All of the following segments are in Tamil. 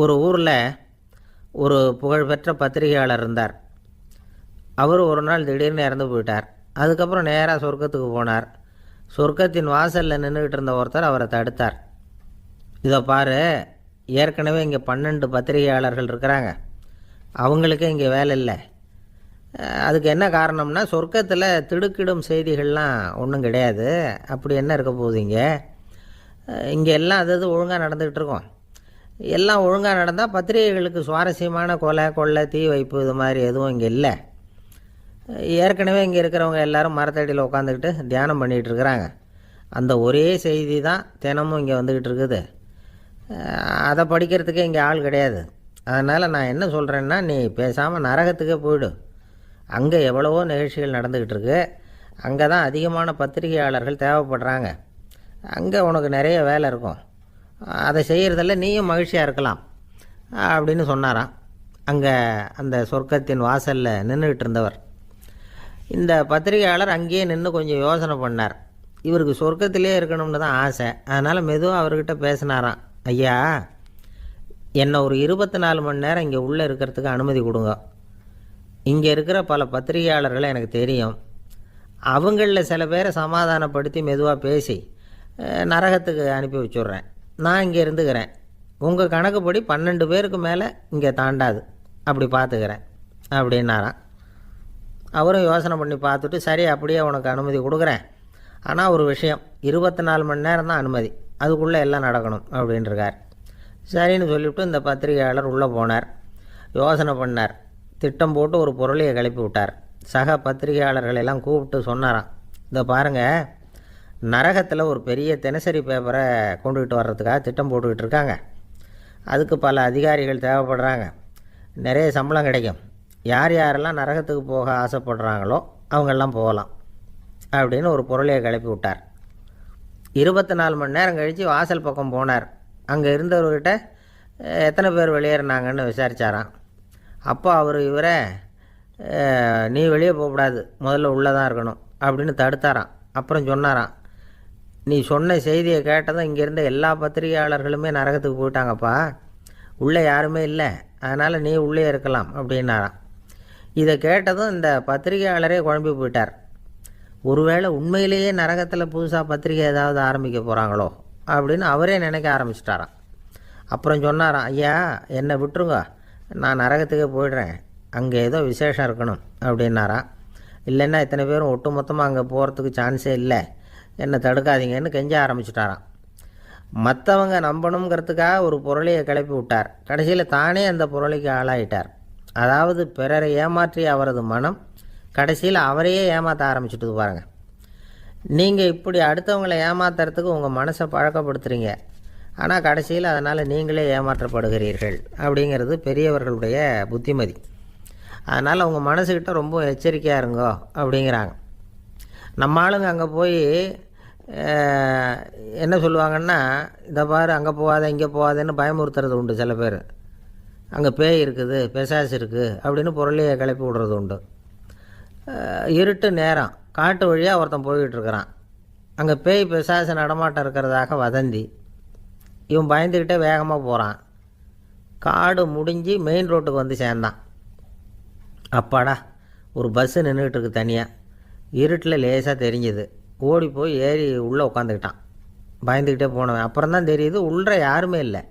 ஒரு ஊரில் ஒரு புகழ்பெற்ற பத்திரிகையாளர் இருந்தார். அவர் ஒரு நாள் திடீர்னு இறந்து போயிட்டார். அதுக்கப்புறம் நேராக சொர்க்கத்துக்கு போனார். சொர்க்கத்தின் வாசலில் நின்றுக்கிட்டு இருந்த ஒருத்தர் அவரை தடுத்தார். இதை பாரு, ஏற்கனவே இங்கே 12 பத்திரிகையாளர்கள் இருக்கிறாங்க, அவங்களுக்கே இங்கே வேலை இல்லை. அதுக்கு என்ன காரணம்னா, சொர்க்கத்தில் திடுக்கிடும் செய்திகள்லாம் ஒன்றும் கிடையாது. அப்படி என்ன இருக்க போகுது? இங்கே எல்லாம் அது ஒழுங்காக நடந்துக்கிட்டு இருக்கோம். எல்லாம் ஒழுங்காக நடந்தால் பத்திரிகைகளுக்கு சுவாரஸ்யமான கொலை கொள்ளை தீ வைப்பு இது மாதிரி எதுவும் இங்கே இல்லை. ஏற்கனவே இங்கே இருக்கிறவங்க எல்லோரும் மரத்தடியில் உட்காந்துக்கிட்டு தியானம் பண்ணிகிட்டு இருக்கிறாங்க. அந்த ஒரே செய்தி தான் தினமும் இங்கே வந்துக்கிட்டு இருக்குது. அதை படிக்கிறதுக்கே இங்கே ஆள் கிடையாது. அதனால் நான் என்ன சொல்கிறேன்னா, நீ பேசாமல் நரகத்துக்கே போயிடு. அங்கே எவ்வளவோ நிகழ்ச்சிகள் நடந்துக்கிட்டு இருக்கு. அங்கே தான் அதிகமான பத்திரிகையாளர்கள் தேவைப்படுறாங்க. அங்கே உனக்கு நிறைய வேலை இருக்கும். அதை செய்கிறதில்ல நீயும் மகிழ்ச்சியாக இருக்கலாம் அப்படின்னு சொன்னாராம். அங்கே அந்த சொர்க்கத்தின் வாசலில் நின்றுக்கிட்டு இருந்தவர். இந்த பத்திரிகையாளர் அங்கேயே நின்று கொஞ்சம் யோசனை பண்ணார். இவருக்கு சொர்க்கத்திலே இருக்கணும்னு தான் ஆசை. அதனால் மெதுவாக அவர்கிட்ட பேசினாராம். ஐயா, என்னை ஒரு 24 மணி நேரம் இங்கே உள்ளே இருக்கிறதுக்கு அனுமதி கொடுங்க. இங்கே இருக்கிற பல பத்திரிகையாளர்களை எனக்கு தெரியும். அவங்களில் சில பேரை சமாதானப்படுத்தி மெதுவாக பேசி நரகத்துக்கு அனுப்பி வச்சுட்றேன். நான் இங்கே இருந்துக்கிறேன். உங்கள் கணக்குப்படி 12 பேருக்கு மேலே இங்கே தாண்டாது, அப்படி பார்த்துக்கிறேன் அப்படின்னாராம். அவரும் யோசனை பண்ணி பார்த்துட்டு, சரி அப்படியே உனக்கு அனுமதி கொடுக்குறேன், ஆனால் ஒரு விஷயம், 24 மணி நேரம் தான் அனுமதி, அதுக்குள்ளே எல்லாம் நடக்கணும் அப்படின்ட்டுருக்கார். சரின்னு சொல்லிவிட்டு இந்த பத்திரிகையாளர் உள்ளே போனார். யோசனை பண்ணார். திட்டம் போட்டு ஒரு பொருளையை கிளப்பி விட்டார். சக பத்திரிகையாளர்களெல்லாம் கூப்பிட்டு சொன்னாராம், இதை பாருங்கள், நரகத்தில் ஒரு பெரிய தினசரி பேப்பரை கொண்டுகிட்டு வர்றதுக்காக திட்டம் போட்டுக்கிட்டு இருக்காங்க. அதுக்கு பல அதிகாரிகள் தேவைப்படுறாங்க. நிறைய சம்பளம் கிடைக்கும். யார் யாரெல்லாம் நரகத்துக்கு போக ஆசைப்படுறாங்களோ அவங்கெல்லாம் போகலாம் அப்படின்னு ஒரு பொருளையை கிளப்பி விட்டார். 24 மணி நேரம் கழித்து வாசல் பக்கம் போனார். அங்கே இருந்தவர்கிட்ட எத்தனை பேர் வெளியேறினாங்கன்னு விசாரித்தாராம். அப்போ அவர் இவரை, நீ வெளியே போகக்கூடாது, முதல்ல உள்ளே தான் இருக்கணும் அப்படின்னு தடுத்தாராம். அப்புறம் சொன்னாராம், நீ சொன்ன செய்தியை கேட்டதும் இங்கே இருந்த எல்லா பத்திரிகையாளர்களுமே நரகத்துக்கு போயிட்டாங்கப்பா, உள்ளே யாருமே இல்லை, அதனால் நீ உள்ளே இருக்கலாம் அப்படின்னாராம். இதை கேட்டதும் இந்த பத்திரிகையாளரே குழம்பி போயிட்டார். ஒருவேளை உண்மையிலேயே நரகத்தில் புதுசாக பத்திரிகை ஏதாவது ஆரம்பிக்க போகிறாங்களோ அப்படின்னு அவரே நினைக்க ஆரம்பிச்சிட்டாராம். அப்புறம் சொன்னாராம், ஐயா என்னை விட்டுருங்க, நான் நரகத்துக்கே போயிடுறேன், அங்கே ஏதோ விசேஷம் இருக்கணும் அப்படின்னாராம். இல்லைன்னா இத்தனை பேரும் ஒட்டு மொத்தமாக அங்கே போகிறதுக்கு சான்ஸே இல்லை, என்னை தடுக்காதீங்கன்னு கெஞ்ச ஆரம்பிச்சிட்டாராம். மற்றவங்க நம்பணுங்கிறதுக்காக ஒரு பொருளையை கிளப்பி விட்டார். கடைசியில் தானே அந்த பொருளைக்கு ஆளாயிட்டார். அதாவது பிறரை ஏமாற்றிய அவரது மனம் கடைசியில் அவரையே ஏமாற்ற ஆரம்பிச்சுட்டு பாருங்கள். நீங்கள் இப்படி அடுத்தவங்களை ஏமாத்துறதுக்கு உங்கள் மனசை பழக்கப்படுத்துகிறீங்க, ஆனால் கடைசியில் அதனால் நீங்களே ஏமாற்றப்படுகிறீர்கள் அப்படிங்கிறது பெரியவர்களுடைய புத்திமதி. அதனால் உங்கள் மனசுக்கிட்ட ரொம்ப எச்சரிக்கையாக இருங்கோ அப்படிங்கிறாங்க. நம்ம ஆளுங்க அங்கே போய் என்ன சொல்லுவாங்கன்னா, இதை பாரு அங்கே போகாத இங்கே போகாதேன்னு பயமுறுத்துறது உண்டு. சில பேர் அங்கே பேய் இருக்குது, பிசாசு இருக்குது அப்படின்னு பொருளையை கிளப்பி விடுறது உண்டு. இருட்டு நேரம் காட்டு வழியாக ஒருத்தன் போய்கிட்டு இருக்கிறான். அங்கே பேய் பிசாசு நடமாட்டம் இருக்கிறதாக வதந்தி. இவன் பயந்துக்கிட்டே வேகமாக போகிறான். காடு முடிஞ்சு மெயின் ரோட்டுக்கு வந்து சேர்ந்தான். அப்பாடா, ஒரு பஸ்ஸு நின்றுக்கிட்டு இருக்கு தனியாக. இருட்டில் லேசாக தெரிஞ்சுது. ஓடி போய் ஏறி உள்ளே உட்காந்துக்கிட்டான். பயந்துக்கிட்டே போனவன் அப்புறம் தான் தெரியுது உள்ளே யாருமே இல்லை,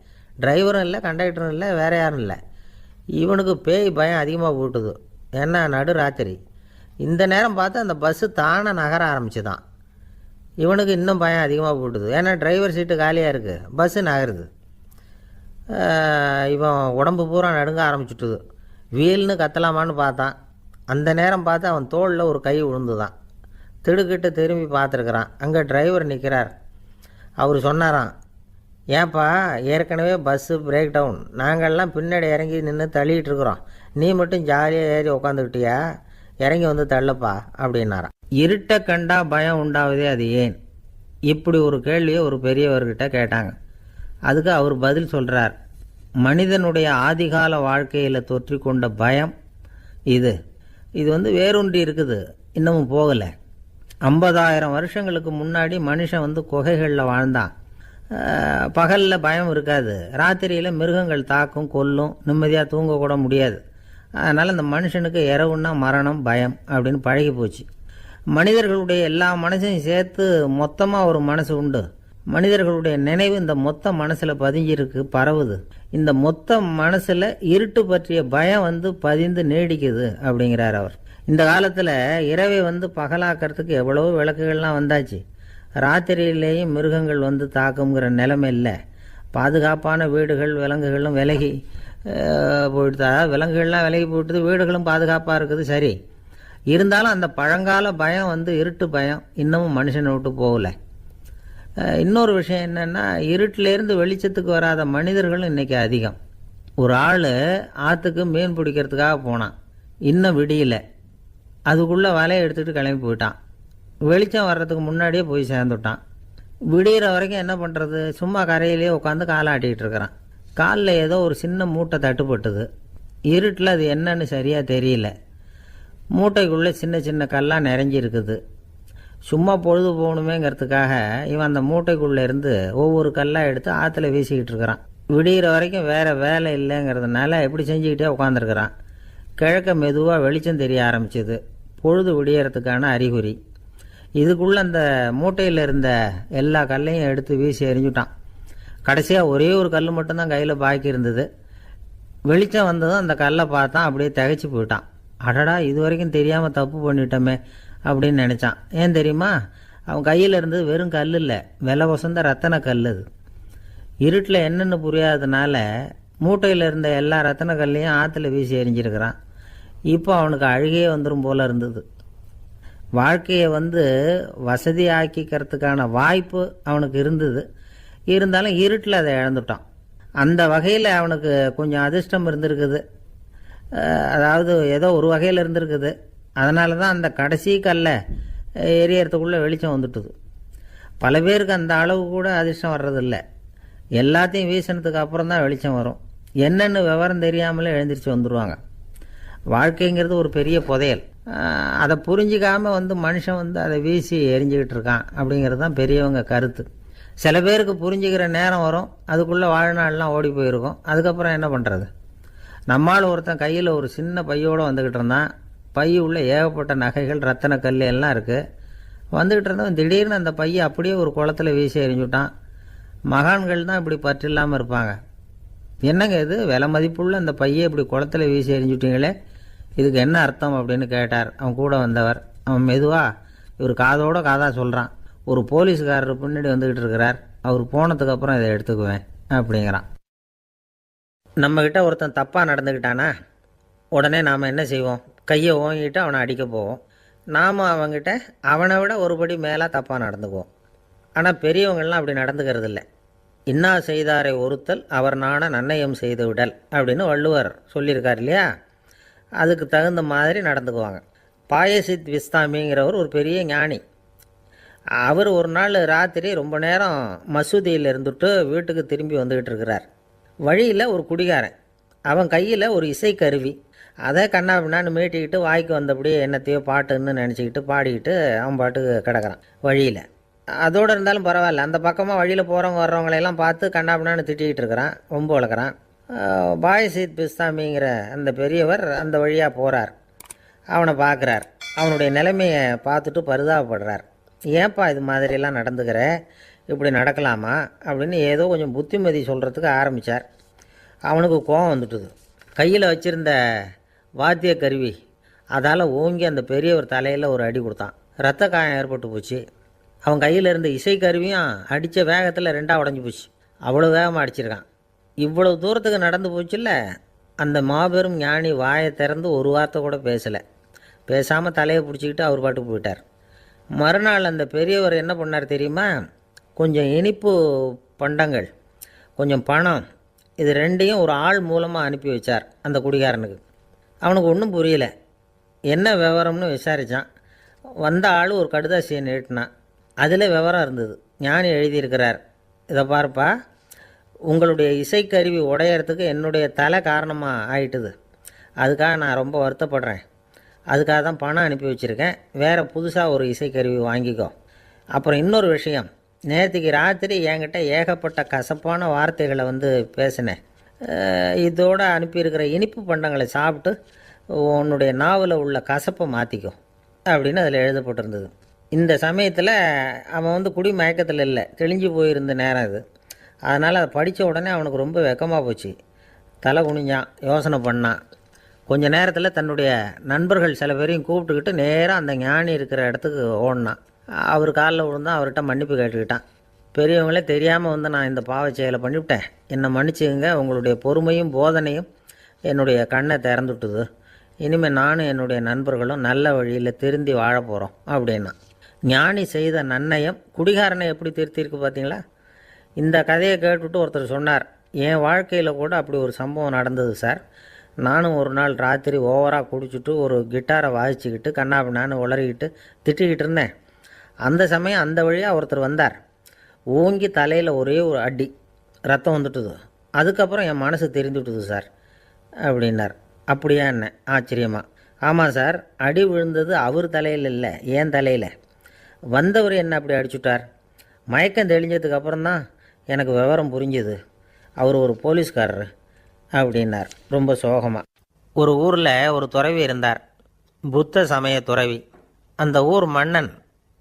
டிரைவரும் இல்லை, கண்டக்டரும் இல்லை, வேறு யாரும் இல்லை. இவனுக்கு பேய் பயம் அதிகமாக போட்டுது. ஏன்னா நடு ராத்திரி. இந்த நேரம் பார்த்து அந்த பஸ்ஸு தானே நகர ஆரம்பிச்சுதான். இவனுக்கு இன்னும் பயம் அதிகமாக போட்டுது. ஏன்னா டிரைவர் சீட்டு காலியாக இருக்குது, பஸ்ஸு நகருது. இவன் உடம்பு பூரா நடுங்க ஆரம்பிச்சுட்டுது. வீல்னு கத்தலாமான்னு பார்த்தான். அந்த நேரம் பார்த்து அவன் தோளில் ஒரு கை விழுந்துதான். திடுக்கிட்டு திரும்பி பார்த்துருக்குறான். அங்கே டிரைவர் நிற்கிறார். அவர் சொன்னாராம், ஏன்ப்பா ஏற்கனவே பஸ்ஸு பிரேக் டவுன், நாங்கள்லாம் பின்னாடி இறங்கி நின்று தள்ளிகிட்டு இருக்கிறோம், நீ மட்டும் ஜாலியாக ஏறி உக்காந்துக்கிட்டியா, இறங்கி வந்து தள்ளுப்பா அப்படின்னாராம். இருட்டை கண்டா பயம் உண்டாவதே அது ஏன்? இப்படி ஒரு கேள்வியை ஒரு பெரியவர்கிட்ட கேட்டாங்க. அதுக்கு அவர் பதில் சொல்கிறார், மனிதனுடைய ஆதிகால வாழ்க்கையில் தொற்றிக்கொண்ட பயம் இது வேரூன்றி இருக்குது, இன்னமும் போகலை. 50,000 வருஷங்களுக்கு முன்னாடி மனுஷன் குகைகளில் வாழ்ந்தான். பகலில் பயம் இருக்காது, ராத்திரியில் மிருகங்கள் தாக்கும் கொல்லும், நிம்மதியாக தூங்கக்கூட முடியாது. அதனால் இந்த மனுஷனுக்கு இரவுன்னா மரணம் பயம் அப்படின்னு பழகி போச்சு. மனிதர்களுடைய எல்லா மனசையும் சேர்த்து மொத்தமாக ஒரு மனசு உண்டு. மனிதர்களுடைய நினைவு இந்த மொத்த மனசில் பதிஞ்சிருக்கு, பரவுது. இந்த மொத்த மனசில் இருட்டு பற்றிய பயம் பதிந்து நீடிக்குது அப்படிங்கிறார் அவர். இந்த காலத்தில் இரவை பகலாக்கிறதுக்கு எவ்வளவோ விளக்குகள்லாம் வந்தாச்சு. ராத்திரியிலேயும் மிருகங்கள் தாக்குங்கிற நிலைமை இல்லை. பாதுகாப்பான வீடுகள் விலங்குகளும் விலகி போயிட்டு, விலங்குகள்லாம் விலகி போயிட்டுது, வீடுகளும் பாதுகாப்பாக இருக்குது. சரி, இருந்தாலும் அந்த பழங்கால பயம் இருட்டு பயம் இன்னமும் மனுஷனை விட்டு போகலை. இன்னொரு விஷயம் என்னென்னா, இருட்டிலேருந்து வெளிச்சத்துக்கு வராத மனிதர்களும் இன்றைக்கி அதிகம். ஒரு ஆள் ஆற்றுக்கு மீன் பிடிக்கிறதுக்காக போனான், இன்னும் விடியல. அதுக்குள்ளே வலையை எடுத்துகிட்டு கிளம்பி போயிட்டான். வெளிச்சம் வர்றதுக்கு முன்னாடியே போய் சேர்ந்துட்டான். விடிகிற வரைக்கும் என்ன பண்ணுறது, சும்மா கரையிலேயே உட்காந்து காலாட்டிகிட்டு இருக்கிறான். காலில் ஏதோ ஒரு சின்ன மூட்டை தட்டுப்பட்டுது. இருட்டில் அது என்னன்னு சரியாக தெரியல. மூட்டைக்குள்ளே சின்ன சின்ன கல்லாக நிறைஞ்சிருக்குது. சும்மா பொழுது போகணுமேங்கிறதுக்காக இவன் அந்த மூட்டைக்குள்ளே இருந்து ஒவ்வொரு கல்லாக எடுத்து ஆற்றுல வீசிக்கிட்டு இருக்கிறான். விடிகிற வரைக்கும் வேறு வேலை இல்லைங்கிறதுனால எப்படி செஞ்சுக்கிட்டே உட்காந்துருக்கிறான். கிழக்க மெதுவாக வெளிச்சம் தெரிய ஆரம்பிச்சிது. பொழுது விடியறதுக்கான அறிகுறி. இதுக்குள்ளே அந்த மூட்டையில் இருந்த எல்லா கல்லையும் எடுத்து வீசி எறிஞ்சுட்டான். கடைசியாக ஒரே ஒரு கல் மட்டும்தான் கையில் பாக்கி இருந்தது. வெளிச்சம் வந்ததும் அந்த கல்லை பார்த்தான், அப்படியே திகைச்சு போயிட்டான். அடடா, இது வரைக்கும் தெரியாமல் தப்பு பண்ணிட்டோமே அப்படின்னு நினச்சான். ஏன் தெரியுமா, அவன் கையில் இருந்தது வெறும் கல் இல்லை, விலை வசந்த ரத்தன கல். அது இருட்டில் என்னென்னு புரியாததுனால மூட்டையில் இருந்த எல்லா ரத்தன கல்லையும் ஆற்றுல வீசி எறிஞ்சிருக்கிறான். இப்போ அவனுக்கு அழுகையே வந்துடும் போல இருந்தது. வாழ்க்கையை வசதி ஆக்கிக்கிறதுக்கான வாய்ப்பு அவனுக்கு இருந்தது. இருந்தாலும் இருட்டில் அதை இழந்துட்டான். அந்த வகையில் அவனுக்கு கொஞ்சம் அதிர்ஷ்டம் இருந்திருக்குது. அதாவது ஏதோ ஒரு வகையில் இருந்திருக்குது. அதனால தான் அந்த கடைசி கல்லை எரியறதுக்குள்ளே வெளிச்சம் வந்துட்டுது. பல பேருக்கு அந்த அளவு கூட அதிர்ஷ்டம் வர்றதில்லை. எல்லாத்தையும் வீசினதுக்கு அப்புறம் தான் வெளிச்சம் வரும். என்னென்னு விவரம் தெரியாமலே எழுந்திரிச்சு வந்துடுவாங்க. வாழ்க்கைங்கிறது ஒரு பெரிய புதையல். அதை புரிஞ்சிக்காமல் மனுஷன் அதை வீசி எரிஞ்சிக்கிட்டு இருக்கான் அப்படிங்கிறது தான் பெரியவங்க கருத்து. சில பேருக்கு புரிஞ்சுக்கிற நேரம் வரும், அதுக்குள்ளே வாழ்நாள்லாம் ஓடி போயிருக்கும். அதுக்கப்புறம் என்ன பண்ணுறது? நம்மால் ஒருத்தன் கையில் ஒரு சின்ன பையோடு வந்துக்கிட்டு இருந்தான். பை உள்ள ஏகப்பட்ட நகைகள் ரத்தன கல் எல்லாம் இருக்குது. வந்துக்கிட்டு இருந்தவன் திடீர்னு அந்த பையை அப்படியே ஒரு குளத்தில் வீசி எறிஞ்சுட்டான். மகான்கள் தான் இப்படி பற்று இல்லாமல் இருப்பாங்க. என்னங்க இது, விலை மதிப்புள்ள அந்த பையை இப்படி குளத்தில் வீசி எறிஞ்சுட்டீங்களே, இதுக்கு என்ன அர்த்தம் அப்படின்னு கேட்டார் அவன் கூட வந்தவர். அவன் மெதுவாக இவர் காதோட காதாக சொல்கிறான். ஒரு போலீஸ்காரர் பின்னாடி வந்துக்கிட்டு இருக்கிறார், அவர் போனதுக்கப்புறம் இதை எடுத்துக்குவேன் அப்படிங்கிறான். நம்மக்கிட்ட ஒருத்தன் தப்பாக நடந்துக்கிட்டானா உடனே நாம் என்ன செய்வோம்? கையை ஓங்கிட்டு அவனை அடிக்க போவோம். நாம் அவங்ககிட்ட அவனை விட ஒருபடி மேலே தப்பாக நடந்துக்குவோம். ஆனால் பெரியவங்கள்லாம் அப்படி நடந்துக்கிறது இல்லை. இன்னா செய்தாரை ஒருத்தல் அவர் நாண நன்னயம் செய்து விடல் அப்படின்னு வள்ளுவர் சொல்லியிருக்கார் இல்லையா? அதுக்கு தகுந்த மாதிரி நடந்துக்குவாங்க. பாயசித் விஸ்தாமிங்கிறவர் ஒரு பெரிய ஞானி. அவர் ஒரு நாள் ராத்திரி ரொம்ப நேரம் மசூதியில் இருந்துட்டு வீட்டுக்கு திரும்பி வந்துக்கிட்டு இருக்கிறார். வழியில் ஒரு குடிகாரன், அவன் கையில் ஒரு இசைக்கருவி, அதை கண்ணாபின்னான்னு மீட்டிக்கிட்டு வாய்க்கு வந்தபடியே என்னத்தையோ பாட்டுன்னு நினச்சிக்கிட்டு பாடிக்கிட்டு அவன் பாட்டுக்கு கிடக்கிறான் வழியில். அதோடு இருந்தாலும் பரவாயில்ல, அந்த பக்கமாக வழியில் போகிறவங்க வர்றவங்களையெல்லாம் பார்த்து கண்ணாபின்னான்னு திட்டிக்கிட்டு இருக்கிறான், ரொம்ப வளர்க்குறான். பாயசித் பிஸ்தாமிங்கிற அந்த பெரியவர் அந்த வழியாக போகிறார். அவனை பார்க்குறார். அவனுடைய நிலைமையை பார்த்துட்டு பரிதாபப்படுறார். ஏன்ப்பா இது மாதிரிலாம் நடந்துக்கிற, இப்படி நடக்கலாமா அப்படின்னு ஏதோ கொஞ்சம் புத்திமதி சொல்கிறதுக்கு ஆரம்பித்தார். அவனுக்கு கோபம் வந்துட்டுது. கையில் வச்சுருந்த வாத்திய கருவி அதால் ஓங்கி அந்த பெரியவர் தலையில் ஒரு அடி கொடுத்தான். ரத்த காயம் ஏற்பட்டு போச்சு. அவன் கையில் இருந்த இசைக்கருவியும் அடித்த வேகத்தில் ரெண்டாக உடஞ்சி போச்சு. அவ்வளோ வேகமாக அடிச்சிருக்கான். இவ்வளோ தூரத்துக்கு நடந்து போச்சுல்ல. அந்த மாபெரும் ஞானி வாயை திறந்து ஒரு வார்த்தை கூட பேசலை. பேசாமல் தலையை பிடிச்சிக்கிட்டு அவர் பாட்டுக்கு போயிட்டார். மறுநாள் அந்த பெரியவர் என்ன பண்ணார் தெரியுமா? கொஞ்சம் இனிப்பு பண்டங்கள், கொஞ்சம் பணம், இது ரெண்டையும் ஒரு ஆள் மூலமாக அனுப்பி வச்சார் அந்த குடிகாரனுக்கு. அவனுக்கு ஒன்றும் புரியல. என்ன விவரம்னு விசாரித்தான். வந்த ஆள் ஒரு கடுதாசியை நீட்டினான். அதில் விவரம் இருந்தது. ஞானி எழுதியிருக்கிறார், இதை பார்ப்பா, உங்களுடைய இசைக்கருவி உடையறதுக்கு என்னுடைய தலை காரணமாக ஆயிட்டுது. அதுக்காக நான் ரொம்ப வருத்தப்படுறேன். அதுக்காக தான் பணம் அனுப்பி வச்சுருக்கேன். வேறு புதுசாக ஒரு இசைக்கருவி வாங்கிக்கோ. அப்புறம் இன்னொரு விஷயம், நேற்றுக்கு ராத்திரி என்கிட்ட ஏகப்பட்ட கசப்பான வார்த்தைகளை பேசினேன். இதோடு அனுப்பியிருக்கிற இனிப்பு பண்டங்களை சாப்பிட்டு உன்னுடைய நாவில் உள்ள கசப்பை மாற்றிக்கும் அப்படின்னு அதில் எழுதப்பட்டிருந்தது. இந்த சமயத்தில் அவன் குடி மயக்கத்தில் இல்லை, தெளிஞ்சு போயிருந்த நேரம் இது. அதனால் அதை படித்த உடனே அவனுக்கு ரொம்ப வெக்கமாக போச்சு. தலை குனிஞ்சான், யோசனை பண்ணான். கொஞ்ச நேரத்தில் தன்னுடைய நண்பர்கள் சில பேரையும் கூப்பிட்டுக்கிட்டு நேராக அந்த ஞானி இருக்கிற இடத்துக்கு ஓடினான். அவர் காலில் விழுந்தான், அவர்கிட்ட மன்னிப்பு கேட்டுக்கிட்டான். பெரியவங்களே தெரியாமல் நான் இந்த பாவ செயலை பண்ணிவிட்டேன், என்னை மன்னிச்சுங்க, உங்களுடைய பொறுமையும் போதனையும் என்னுடைய கண்ணை திறந்துட்டுது. இனிமேல் நானும் என்னுடைய நண்பர்களும் நல்ல வழியில் திருந்தி வாழ போகிறோம் அப்படின்னா. ஞானி செய்த நன்னயம் குடிகாரனை எப்படி திருத்திருக்கு பார்த்தீங்களா? இந்த கதையை கேட்டுவிட்டு ஒருத்தர் சொன்னார், என் வாழ்க்கையில் கூட அப்படி ஒரு சம்பவம் நடந்தது சார். நானும் ஒரு நாள் ராத்திரி ஓவராக குடிச்சிட்டு ஒரு கிட்டாரை வாசிச்சுக்கிட்டு கண்ணாபின்னான்னு உளறிக்கிட்டு திட்டிக்கிட்டு இருந்தேன். அந்த சமயம் அந்த வழியாக ஒருத்தர் வந்தார். ஓங்கி தலையில் ஒரே ஒரு அடி, ரத்தம் வந்துட்டுது. அதுக்கப்புறம் என் மனசு தெரிந்துவிட்டுது சார் அப்படின்னார். அப்படியா என்ன ஆச்சரியமா? ஆமாம் சார், அடி விழுந்தது அவர் தலையில் இல்லை, என் தலையில். வந்தவர் என்ன அப்படி அடிச்சுட்டார். மயக்கம் தெளிஞ்சதுக்கு அப்புறம்தான் எனக்கு விவரம் புரிஞ்சுது. அவர் ஒரு போலீஸ்காரர் அப்படின்னார் ரொம்ப சோகமாக. ஒரு ஊரில் ஒரு துறவி இருந்தார், புத்த சமய துறவி. அந்த ஊர் மன்னன்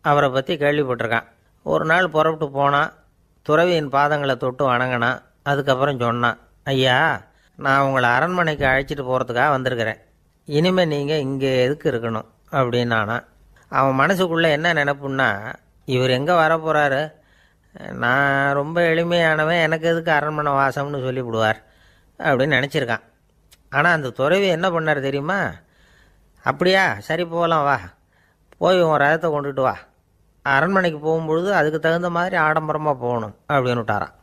அவரை பற்றி கேள்விப்பட்டிருக்கான். ஒரு நாள் புறப்பட்டு போனான், துறவியின் பாதங்களை தொட்டு வணங்கினான். அதுக்கப்புறம் சொன்னான், ஐயா, நான் உங்களை அரண்மனைக்கு அழைச்சிட்டு போகிறதுக்காக வந்திருக்கிறேன். இனிமேல் நீங்கள் இங்கே எதுக்கு இருக்கணும் அப்படின்னானா. அவன் மனசுக்குள்ளே என்ன நினைப்புன்னா, இவர் எங்கே வரப்போகிறாரு, நான் ரொம்ப எளிமையானவன், எனக்கு எதுக்கு அரண்மனை வாசம்னு சொல்லிவிடுவார் அப்படின்னு நினச்சிருக்கான். ஆனால் அந்த துறவி என்ன பண்ணார் தெரியுமா? அப்படியா, சரி போகலாம், வா, போய் உன் ரதத்தை கொண்டுட்டு வா, அரண்மனைக்கு போகும்பொழுது அதுக்கு தகுந்த மாதிரி ஆடம்பரமாக போகணும் அப்படின்னு விட்டாரான்.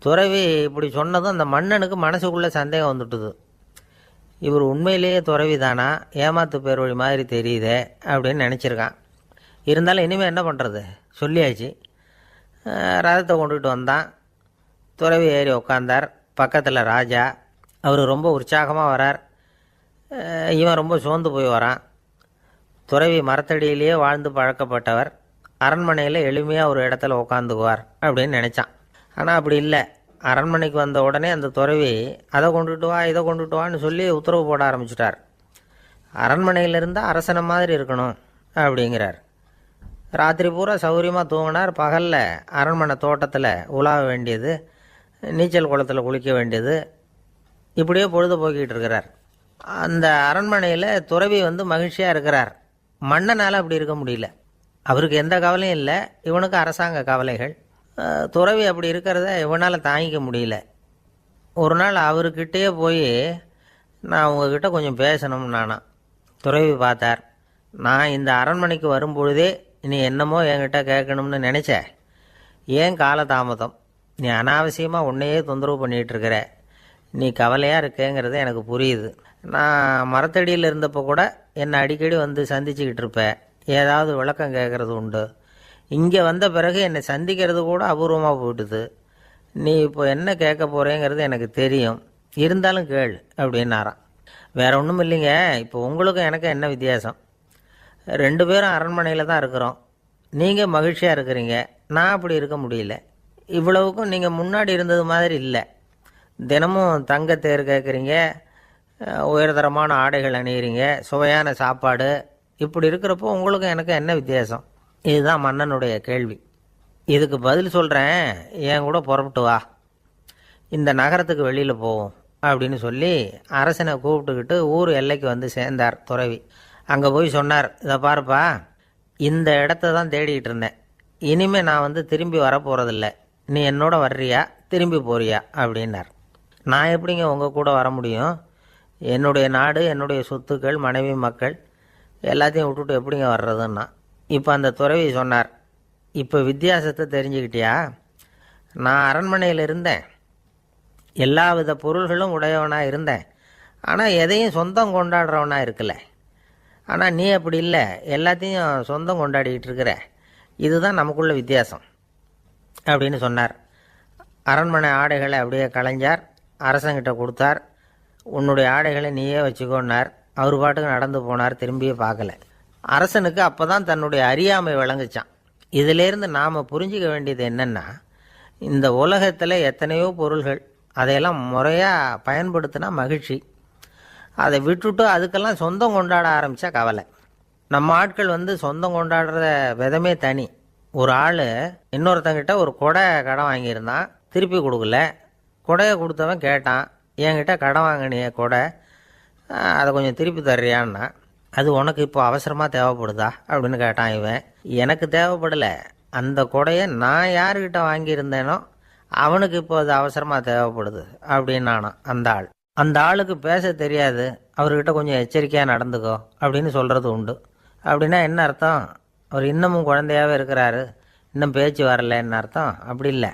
துறவி இப்படி சொன்னதும் அந்த மன்னனுக்கு மனசுக்குள்ளே சந்தேகம் வந்துட்டுது. இவர் உண்மையிலேயே துறவி தானா, ஏமாத்து பேர் வழி மாதிரி தெரியுதே அப்படின்னு நினச்சிருக்கான். இருந்தாலும் இனிமேல் என்ன பண்ணுறது, சொல்லியாச்சு. ரதத்தை கொண்டுகிட்டு வந்தான். துறவி ஏறி உட்காந்தார். பக்கத்தில் ராஜா. அவர் ரொம்ப உற்சாகமாக வரார், இவன் ரொம்ப சோர்ந்து போய் வரான். துறவி மரத்தடியிலேயே வாழ்ந்து பழக்கப்பட்டவர், அரண்மனையில் எளிமையாக ஒரு இடத்துல உட்காந்துக்குவார் அப்படின்னு நினச்சான். ஆனால் அப்படி இல்லை. அரண்மனைக்கு வந்த உடனே அந்த துறவி அதை கொண்டுட்டு வா, இதை கொண்டுட்டு வான்னு சொல்லி உத்தரவு போட ஆரம்பிச்சிட்டார். அரண்மனையில் இருந்தால் அரசனை மாதிரி இருக்கணும் அப்படிங்கிறார். ராத்திரி பூரா சௌகரியமாக தூங்கினார். பகலில் அரண்மனை தோட்டத்தில் உலாவ வேண்டியது, நீச்சல் குளத்தில் குளிக்க வேண்டியது, இப்படியே பொழுது போக்கிட்டு இருக்கிறார். அந்த அரண்மனையில் துறவி மகிழ்ச்சியாக இருக்கிறார். மன்னனால் அப்படி இருக்க முடியல. அவருக்கு எந்த கவலையும் இல்லை, இவனுக்கு அரசாங்க கவலைகள். துறவி அப்படி இருக்கிறத இவனால் தாங்கிக்க முடியல. ஒரு நாள் அவர்கிட்டயே போய், நான் உங்ககிட்ட கொஞ்சம் பேசணும்னு நானாம். துறவி பார்த்தார். நான் இந்த அரண்மனைக்கு வரும்பொழுதே நீ என்னமோ என்கிட்ட கேட்கணும்னு நினச்ச, ஏன் காலதாமதம்? நீ அனாவசியமாக உன்னையே தொந்தரவு பண்ணிகிட்டு இருக்கிற, நீ கவலையாக இருக்கேங்கிறது எனக்கு புரியுது. நான் மரத்தடியில் இருந்தப்போ கூட என்னை அடிக்கடி சந்திச்சுக்கிட்டு இருப்பேன், ஏதாவது விளக்கம் கேட்குறது உண்டு. இங்கே வந்த பிறகு என்னை சந்திக்கிறது கூட அபூர்வமாக போயிட்டுது. நீ இப்போ என்ன கேட்க போகிறேங்கிறது எனக்கு தெரியும், இருந்தாலும் கேள் அப்படின்னாராம். வேற ஒன்றும் இல்லைங்க, இப்போ உங்களுக்கும் எனக்கு என்ன வித்தியாசம்? 2 பேரும் அரண்மனையில் தான் இருக்கிறோம். நீங்கள் மகிழ்ச்சியாக இருக்கிறீங்க, நான் அப்படி இருக்க முடியல. இவ்வளவுக்கும் நீங்கள் முன்னாடி இருந்தது மாதிரி இல்லை. தினமும் தங்கத்தேர் கேட்குறீங்க, உயர்தரமான ஆடைகள் அணியிறீங்க, சுவையான சாப்பாடு. இப்படி இருக்கிறப்போ உங்களுக்கும் எனக்கு என்ன வித்தியாசம்? இதுதான் மன்னனுடைய கேள்வி. இதுக்கு பதில் சொல்கிறேன், என் கூட புறப்பட்டு வா, இந்த நகரத்துக்கு வெளியில் போவோம் அப்படின்னு சொல்லி அரசனை கூப்பிட்டுக்கிட்டு ஊர் எல்லைக்கு சேர்ந்தார் துறவி. அங்கே போய் சொன்னார், இதை பாருப்பா, இந்த இடத்த தான் தேடிக்கிட்டு இருந்தேன். இனிமேல் நான் திரும்பி வரப்போகிறதில்ல. நீ என்னோட வர்றியா, திரும்பி போறியா அப்படின்னார். நான் எப்படிங்க உங்கள் கூட வர முடியும்? என்னுடைய நாடு, என்னுடைய சொத்துக்கள், மனைவி, மக்கள் எல்லாத்தையும் விட்டுட்டு எப்படிங்க வர்றதுன்னா. இப்போ அந்த துறவி சொன்னார், இப்போ வித்தியாசத்தை தெரிஞ்சுக்கிட்டியா? நான் அரண்மனையில் இருந்தேன், எல்லா வித பொருள்களும் உடையவனாக இருந்தேன், ஆனால் எதையும் சொந்தம் கொண்டாடுறவனாக இருக்கல. ஆனால் நீ அப்படி இல்லை, எல்லாத்தையும் சொந்தம் கொண்டாடிக்கிட்டு இருக்கிற. இதுதான் நமக்குள்ள வித்தியாசம் அப்படின்னு சொன்னார். அரண்மனை ஆடைகளை அப்படியே களைஞ்சார், அரசங்கிட்ட கொடுத்தார். உன்னுடைய ஆடைகளை நீயே வச்சுக்கோன்னார். அவர் பாட்டுக்கு நடந்து போனார், திரும்பியே பார்க்கல. அரசனுக்கு அப்போ தான் தன்னுடைய அறியாமை விளங்குச்சான். இதிலேருந்து நாம் புரிஞ்சிக்க வேண்டியது என்னென்னா, இந்த உலகத்தில் எத்தனையோ பொருள்கள், அதையெல்லாம் முறையாக பயன்படுத்தினா மகிழ்ச்சி. அதை விட்டுட்டு அதுக்கெல்லாம் சொந்தம் கொண்டாட ஆரம்பித்தா கவலை. நம்ம ஆட்கள் சொந்தம் கொண்டாடுற விதமே தனி. ஒரு ஆள் இன்னொருத்தங்கிட்ட ஒரு கொடை கடன் வாங்கியிருந்தான், திருப்பி கொடுக்கல. கொடையை கொடுத்தவன் கேட்டான், என்கிட்ட கடன் வாங்கினிய கொடை, அதை கொஞ்சம் திருப்பி தர்றியான்னா. அது உனக்கு இப்போ அவசரமாக தேவைப்படுதா அப்படின்னு கேட்டான் இவன். எனக்கு தேவைப்படலை, அந்த கொடையை நான் யாருக்கிட்ட வாங்கியிருந்தேனோ அவனுக்கு இப்போ அது அவசரமாக தேவைப்படுது அப்படின்னானா அந்த ஆள். அந்த ஆளுக்கு பேச தெரியாது, அவர்கிட்ட கொஞ்சம் எச்சரிக்கையாக நடந்துக்கோ அப்படின்னு சொல்கிறது உண்டு. அப்படின்னா என்ன அர்த்தம்? அவர் இன்னமும் குழந்தையாகவே இருக்கிறாரு, இன்னும் பேச்சு வரலன்னு அர்த்தம்? அப்படி இல்லை,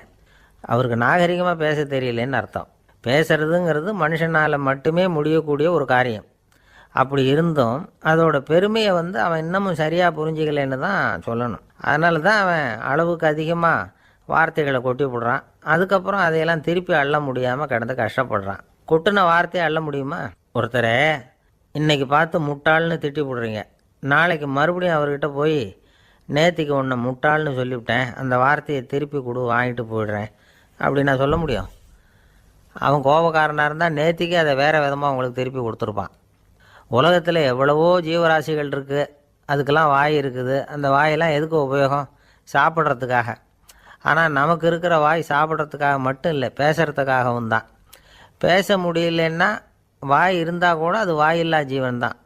அவருக்கு நாகரிகமாக பேச தெரியலன்னு அர்த்தம். பேசுறதுங்கிறது மனுஷனால் மட்டுமே முடியக்கூடிய ஒரு காரியம். அப்படி இருந்தும் அதோட பெருமையை அவன் இன்னமும் சரியாக புரிஞ்சிக்கலைன்னு தான் சொல்லணும். அதனால தான் அவன் அளவுக்கு அதிகமாக வார்த்தைகளை கொட்டி விடுறான். அதுக்கப்புறம் அதையெல்லாம் திருப்பி அள்ள முடியாமல் கிடந்து கஷ்டப்படுறான். கொட்டின வார்த்தையை அள்ள முடியுமா? ஒருத்தரை இன்னைக்கு பார்த்து முட்டாள்னு திட்டி விடுறீங்க, நாளைக்கு மறுபடியும் அவர்கிட்ட போய் நேற்றுக்கு ஒன்று முட்டாள்னு சொல்லிவிட்டேன், அந்த வார்த்தையை திருப்பி கொடு, வாங்கிட்டு போயிடுறேன் அப்படி நான் சொல்ல முடியும்? அவன் கோபக்காரனாக இருந்தால் நேற்றுக்கே அதை வேறு விதமாக உங்களுக்கு திருப்பி கொடுத்துருப்பான். உலகத்தில் எவ்வளவோ ஜீவராசிகள் இருக்குது, அதுக்கெல்லாம் வாய் இருக்குது. அந்த வாயெல்லாம் எதுக்கு உபயோகம்? சாப்பிட்றதுக்காக. ஆனால் நமக்கு இருக்கிற வாய் சாப்பிட்றதுக்காக மட்டும் இல்லை, பேசுகிறதுக்காகவும் தான். பேச முடியலன்னா வாய் இருந்தால் கூட அது வாயில்லா ஜீவன் தான்.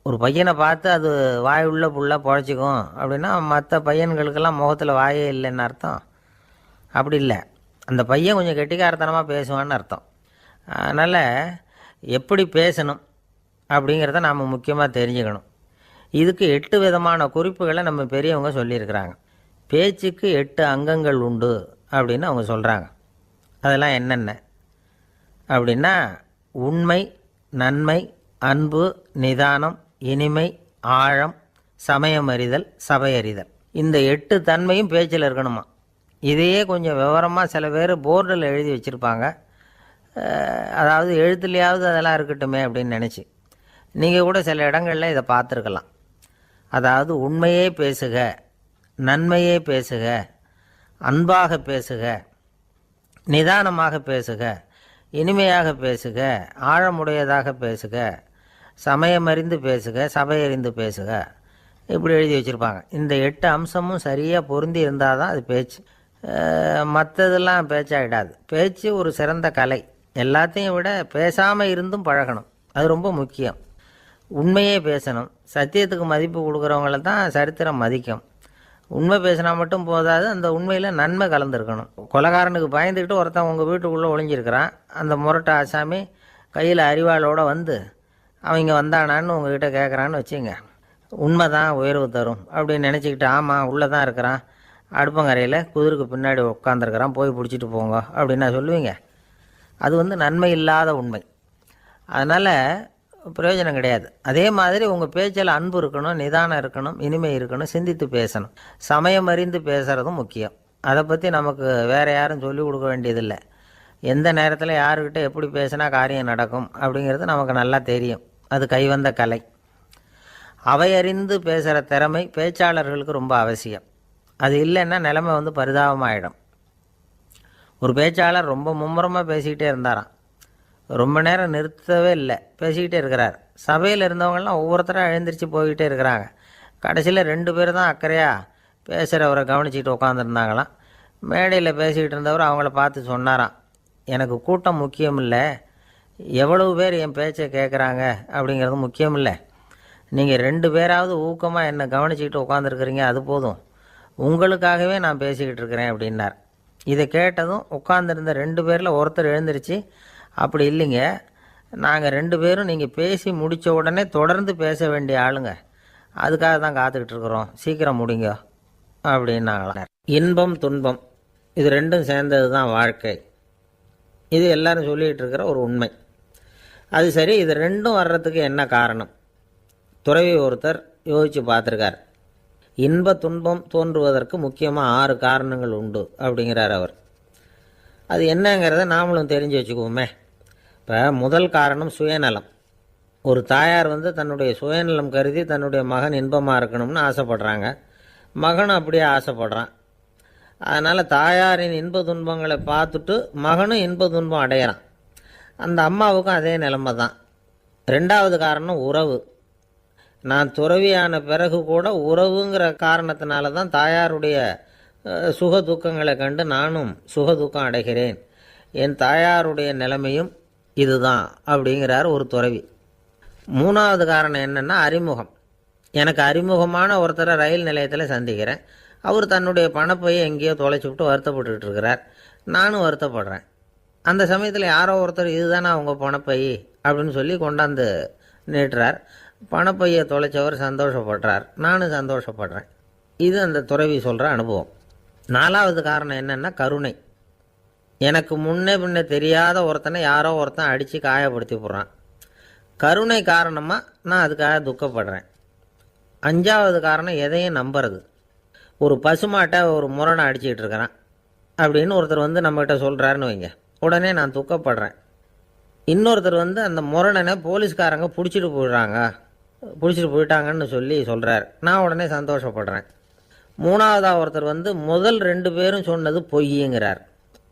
ஒரு பையனை பார்த்து அது வாய் உள்ள புள்ள பொழைச்சிக்கும் அப்படின்னா மற்ற பையன்களுக்கெல்லாம் முகத்தில் வாயே இல்லைன்னு அர்த்தம்? அப்படி இல்லை, அந்த பையன் கொஞ்சம் கெட்டிக்காரத்தனமாக பேசுவான்னு அர்த்தம். அதனால் எப்படி பேசணும் அப்படிங்கிறத நாம் முக்கியமாக தெரிஞ்சுக்கணும். இதுக்கு 8 விதமான குறிப்புகளை நம்ம பெரியவங்க சொல்லியிருக்கிறாங்க. பேச்சுக்கு 8 அங்கங்கள் உண்டு அப்படின்னு அவங்க சொல்கிறாங்க. அதெல்லாம் என்னென்ன அப்படின்னா, உண்மை, நன்மை, அன்பு, நிதானம், இனிமை, ஆழம், சமயமறிதல், சபையறிதல். இந்த 8 தன்மையும் பேச்சில் இருக்கணுமா. இதையே கொஞ்சம் விவரமாக சில பேர் போர்டில் எழுதி வச்சுருப்பாங்க. அதாவது எழுத்துலையாவது அதெல்லாம் இருக்கட்டுமே அப்படின்னு நினச்சி நீங்கள் கூட சில இடங்களில் இதை பார்த்துருக்கலாம். அதாவது உண்மையே பேசுக, நன்மையே பேசுக, அன்பாக பேசுக, நிதானமாக பேசுக, இனிமையாக பேசுக, ஆழமுடையதாக பேசுக, சமயமறிந்து பேசுக, சபையறிந்து பேசுக, இப்படி எழுதி வச்சுருப்பாங்க. இந்த 8 அம்சமும் சரியாக பொருந்தி இருந்தால் தான் அது பேச்சு. மற்றதெல்லாம் பேச்சாகிடாது. பேச்சு ஒரு சிறந்த கலை. எல்லாத்தையும் விட பேசாமல் இருந்தும் பழகணும், அது ரொம்ப முக்கியம். உண்மையே பேசணும். சத்தியத்துக்கு மதிப்பு கொடுக்குறவங்கள தான் சரித்திரம் மதிக்கும். உண்மை பேசினா மட்டும் போதாது, அந்த உண்மையில் நன்மை கலந்துருக்கணும். கொலைகாரனுக்கு பயந்துக்கிட்டு ஒருத்தன் உங்கள் வீட்டுக்குள்ளே ஒளிஞ்சிருக்கிறான். அந்த முரட்டு ஆசாமி கையில் அறிவாளோடு அவங்க வந்தானான்னு உங்ககிட்ட கேட்குறான்னு வச்சுங்க. உண்மை தான் உயர்வு தரும் அப்படின்னு நினச்சிக்கிட்டு, ஆமாம் உள்ளே தான் இருக்கிறான், அடுப்பங்கரையில் குதிருக்கு பின்னாடி உட்காந்துருக்கிறான், போய் பிடிச்சிட்டு போங்க அப்படின்னு நான் சொல்லுவீங்க? அது நன்மை இல்லாத உண்மை. அதனால் பிரயோஜனம் கிடையாது. அதே மாதிரி உங்கள் பேச்சில் அன்பு இருக்கணும், நிதானம் இருக்கணும், இனிமை இருக்கணும், சிந்தித்து பேசணும். சமயம் அறிந்து பேசுகிறதும் முக்கியம். அதை பற்றி நமக்கு வேறு யாரும் சொல்லிக் கொடுக்க வேண்டியதில்லை. எந்த நேரத்தில் யாருக்கிட்ட எப்படி பேசினா காரியம் நடக்கும் அப்படிங்கிறது நமக்கு நல்லா தெரியும். அது கைவந்த கலை. அவையறிந்து பேசுகிற திறமை பேச்சாளர்களுக்கு ரொம்ப அவசியம். அது இல்லைன்னா நிலைமை பரிதாபமாகிடும். ஒரு பேச்சாளர் ரொம்ப மும்முரமாக பேசிக்கிட்டே இருந்தாராம். ரொம்ப நேரம் நிறுத்தவே இல்லை, பேசிக்கிட்டே இருக்கிறார். சபையில் இருந்தவங்கெல்லாம் ஒவ்வொருத்தராக எழுந்திரிச்சு போய்கிட்டே இருக்கிறாங்க. கடைசியில் 2 பேர் தான் அக்கறையாக பேசுகிறவரை கவனிச்சிக்கிட்டு உட்காந்துருந்தாங்களாம். மேடையில் பேசிக்கிட்டு இருந்தவர் அவங்கள பார்த்து சொன்னாராம், எனக்கு கூட்டம் முக்கியம் இல்லை, எவ்வளவு பேர் என் பேச்சை கேட்குறாங்க அப்படிங்கிறது முக்கியம் இல்லை. நீங்கள் 2 பேராவது ஊக்கமாக என்னை கவனிச்சிக்கிட்டு உட்காந்துருக்குறீங்க, அது போதும். உங்களுக்காகவே நான் பேசிக்கிட்டு இருக்கிறேன் அப்படின்னார். இதை கேட்டதும் உட்காந்துருந்த 2 பேரில் ஒருத்தர் எழுந்திரிச்சு, அப்படி இல்லைங்க, நாங்கள் 2 பேரும் நீங்கள் பேசி முடித்த உடனே தொடர்ந்து பேச வேண்டிய ஆளுங்க, அதுக்காக தான் காத்துக்கிட்டு இருக்கிறோம், சீக்கிரம் முடிங்க அப்படின்னாங்களாம். இன்பம் துன்பம் இது 2ம் சேர்ந்தது தான் வாழ்க்கை. இது எல்லாரும் சொல்லிகிட்டு இருக்கிற ஒரு உண்மை. அது சரி, இது 2ம் வர்றதுக்கு என்ன காரணம்? துறவி ஒருத்தர் யோசித்து பார்த்துருக்கார். இன்ப துன்பம் தோன்றுவதற்கு முக்கியமாக 6 காரணங்கள் உண்டு அப்படிங்கிறார் அவர். அது என்னங்கிறத நாமளும் தெரிஞ்சு வச்சுக்குவோமே. இப்போ முதல் காரணம் சுயநலம். ஒரு தாயார் தன்னுடைய சுயநலம் கருதி தன்னுடைய மகன் இன்பமாக இருக்கணும்னு ஆசைப்படுறாங்க. மகனும் அப்படியே ஆசைப்படுறான். அதனால் தாயாரின் இன்ப துன்பங்களை பார்த்துட்டு மகனும் இன்ப துன்பம் அடையிறான். அந்த அம்மாவுக்கும் அதே நிலைமை தான். ரெண்டாவது காரணம் உறவு. நான் துறவியான பிறகு கூட உறவுங்கிற காரணத்தினால தான் தாயாருடைய சுக துக்கங்களை கண்டு நானும் சுக துக்கம் அடைகிறேன். என் தாயாருடைய நிலைமையும் இதுதான் அப்படிங்கிறார் ஒரு துறவி. மூணாவது காரணம் என்னென்னா அறிமுகம். எனக்கு அறிமுகமான ஒருத்தரை ரயில் நிலையத்தில் சந்திக்கிறேன். அவர் தன்னுடைய பணப்பையை எங்கேயோ தொலைச்சி விட்டு வருத்தப்பட்டுக்கிட்டு இருக்கிறார். நானும் வருத்தப்படுறேன். அந்த சமயத்தில் யாரோ ஒருத்தர் இதுதானே அவங்க பணப்பை அப்படின்னு சொல்லி கொண்டாந்து நீட்டுறார். பணப்பையை தொலைச்சவர் சந்தோஷப்படுறார், நானும் சந்தோஷப்படுறேன். இது அந்த துறவி சொல்கிற அனுபவம். நாலாவது காரணம் என்னென்னா கருணை. எனக்கு முன்னே பின்னே தெரியாத ஒருத்தனை யாரோ ஒருத்தன் அடித்து காயப்படுத்தி போடுறான். கருணை காரணமாக நான் அதுக்காக துக்கப்படுறேன். அஞ்சாவது காரணம் எதையும் நம்புறது. ஒரு பசுமாட்டை ஒரு முரணை அடிச்சுக்கிட்டு இருக்கிறான் அப்படின்னு ஒருத்தர் வந்து நம்மகிட்ட சொல்கிறாருன்னு வைங்க, உடனே நான் துக்கப்படுறேன். இன்னொருத்தர் வந்து அந்த முரணனை போலீஸ்காரங்க பிடிச்சிட்டு போயிட்டாங்கன்னு சொல்லி சொல்கிறார், நான் உடனே சந்தோஷப்படுறேன். மூணாவதாக ஒருத்தர் வந்து முதல் 2 பேரும் சொன்னது பொய்யுங்கிறார்.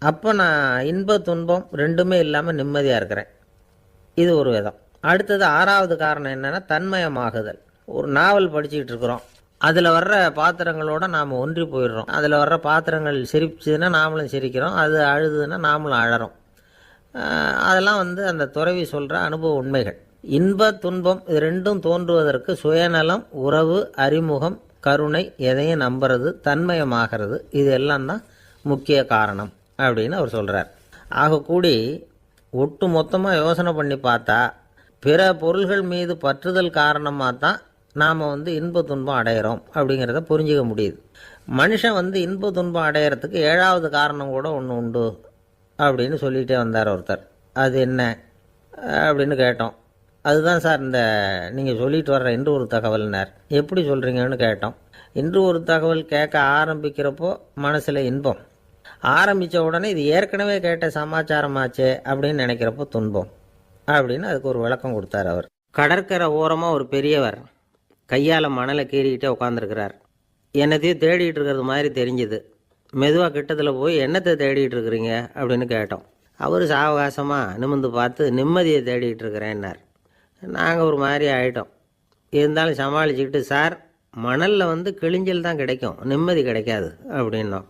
அப்போ நான் இன்ப துன்பம் ரெண்டுமே இல்லாமல் நிம்மதியாக இருக்கிறேன். இது ஒரு விதம். அடுத்தது 6வது காரணம் என்னென்னா தன்மயமாகுதல். ஒரு நாவல் படிச்சுக்கிட்டு இருக்கிறோம், அதில் வர்ற பாத்திரங்களோட நாம் ஒன்றி போயிடுறோம். அதில் வர்ற பாத்திரங்கள் சிரிச்சுதுன்னா நாமளும் சிரிக்கிறோம், அது அழுதுன்னா நாமளும் அழறோம். அதெல்லாம் வந்து அந்த துறவி சொல்கிற அனுபவ உண்மைகள். இன்ப துன்பம் இது ரெண்டும் தோன்றுவதற்கு சுயநலம், உறவு, அறிமுகம், கருணை, எதையும் நம்புறது, தன்மயமாகிறது, இது எல்லாம் தான் முக்கிய காரணம் அப்படின்னு அவர் சொல்கிறார். ஆகக்கூடி ஒட்டு மொத்தமாக யோசனை பண்ணி பார்த்தா பிற பொருள்கள் மீது பற்றுதல் காரணமாக தான் நாம் வந்து இன்ப துன்பம் அடையிறோம் அப்படிங்கிறத புரிஞ்சிக்க முடியுது. மனுஷன் வந்து இன்ப துன்பம் அடையிறதுக்கு 7வது காரணம் கூட ஒன்று உண்டு அப்படின்னு சொல்லிகிட்டே வந்தார் ஒருத்தர். அது என்ன அப்படின்னு கேட்டோம். அதுதான் சார் இந்த நீங்கள் சொல்லிட்டு வர்ற இன்று ஒரு தகவல்னார். எப்படி சொல்கிறீங்கன்னு கேட்டோம். இன்று ஒரு தகவல் கேட்க ஆரம்பிக்கிறப்போ மனசில் இன்பம், ஆரம்பித்த உடனே இது ஏற்கனவே கேட்ட சமாச்சாரமாச்சே அப்படின்னு நினைக்கிறப்போ துன்பம் அப்படின்னு அதுக்கு ஒரு விளக்கம் கொடுத்தார் அவர். கடற்கரை ஓரமாக ஒரு பெரியவர் கையால் மணலை கீறிக்கிட்டே உட்காந்துருக்கிறார். என்னத்தையும் தேடிட்டு இருக்கிறது மாதிரி தெரிஞ்சுது. மெதுவாக கிட்டத்தில் போய் என்னத்தை தேடிட்டு இருக்கிறீங்க அப்படின்னு கேட்டோம். அவர் சாவகாசமாக நிமிர்ந்து பார்த்து நிம்மதியை தேடிட்டு இருக்கிறேன்னார். நாங்கள் ஒரு மாதிரி ஆகிட்டோம். இருந்தாலும் சமாளிச்சுக்கிட்டு, சார் மணலில் வந்து கிழிஞ்சல் தான் கிடைக்கும், நிம்மதி கிடைக்காது அப்படின்னோம்.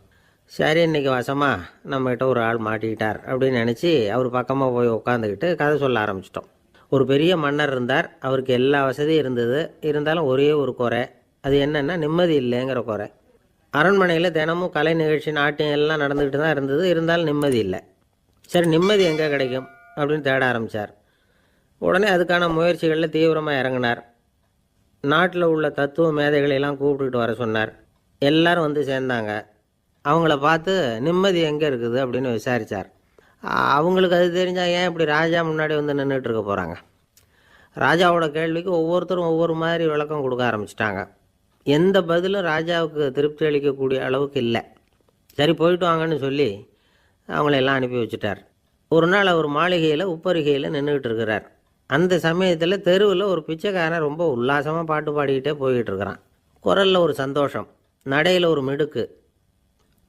சரி, இன்றைக்கி வசமாக நம்மகிட்ட ஒரு ஆள் மாட்டிக்கிட்டார் அப்படின்னு நினச்சி அவர் பக்கமாக போய் உட்காந்துக்கிட்டு கதை சொல்ல ஆரம்பிச்சிட்டோம். ஒரு பெரிய மன்னர் இருந்தார். அவருக்கு எல்லா வசதியும் இருந்தது. இருந்தாலும் ஒரே ஒரு குறை. அது என்னென்னா நிம்மதி இல்லைங்கிற குறை. அரண்மனையில் தினமும் கலை நிகழ்ச்சி, நாட்டியம் எல்லாம் நடந்துக்கிட்டு தான் இருந்தது. இருந்தாலும் நிம்மதி இல்லை. சரி, நிம்மதி எங்கே கிடைக்கும் அப்படின்னு தேட ஆரம்பித்தார். உடனே அதுக்கான முயற்சிகளில் தீவிரமாக இறங்கினார். நாட்டில் உள்ள தத்துவ மேதைகளெல்லாம் கூப்பிட்டுக்கிட்டு வர சொன்னார். எல்லாரும் வந்து சேர்ந்தாங்க. அவங்கள பார்த்து நிம்மதி எங்கே இருக்குது அப்படின்னு விசாரித்தார். அவங்களுக்கு அது தெரிஞ்சால் ஏன் இப்படி ராஜா முன்னாடி வந்து நின்றுட்டு இருக்க போகிறாங்க? ராஜாவோட கேள்விக்கு ஒவ்வொருத்தரும் ஒவ்வொரு மாதிரி விளக்கம் கொடுக்க ஆரம்பிச்சிட்டாங்க. எந்த பதிலும் ராஜாவுக்கு திருப்தி அளிக்கக்கூடிய அளவுக்கு இல்லை. சரி, போயிட்டு வாங்கன்னு சொல்லி அவங்களெல்லாம் அனுப்பி வச்சுட்டார். ஒரு நாள் அவர் மாளிகையில் உப்பரிகையில் நின்றுக்கிட்டு இருக்கிறார். அந்த சமயத்தில் தெருவில் ஒரு பிச்சைக்காரன் ரொம்ப உல்லாசமாக பாட்டு பாடிக்கிட்டே போய்கிட்டு இருக்கிறான். குரலில் ஒரு சந்தோஷம், நடையில் ஒரு மிடுக்கு.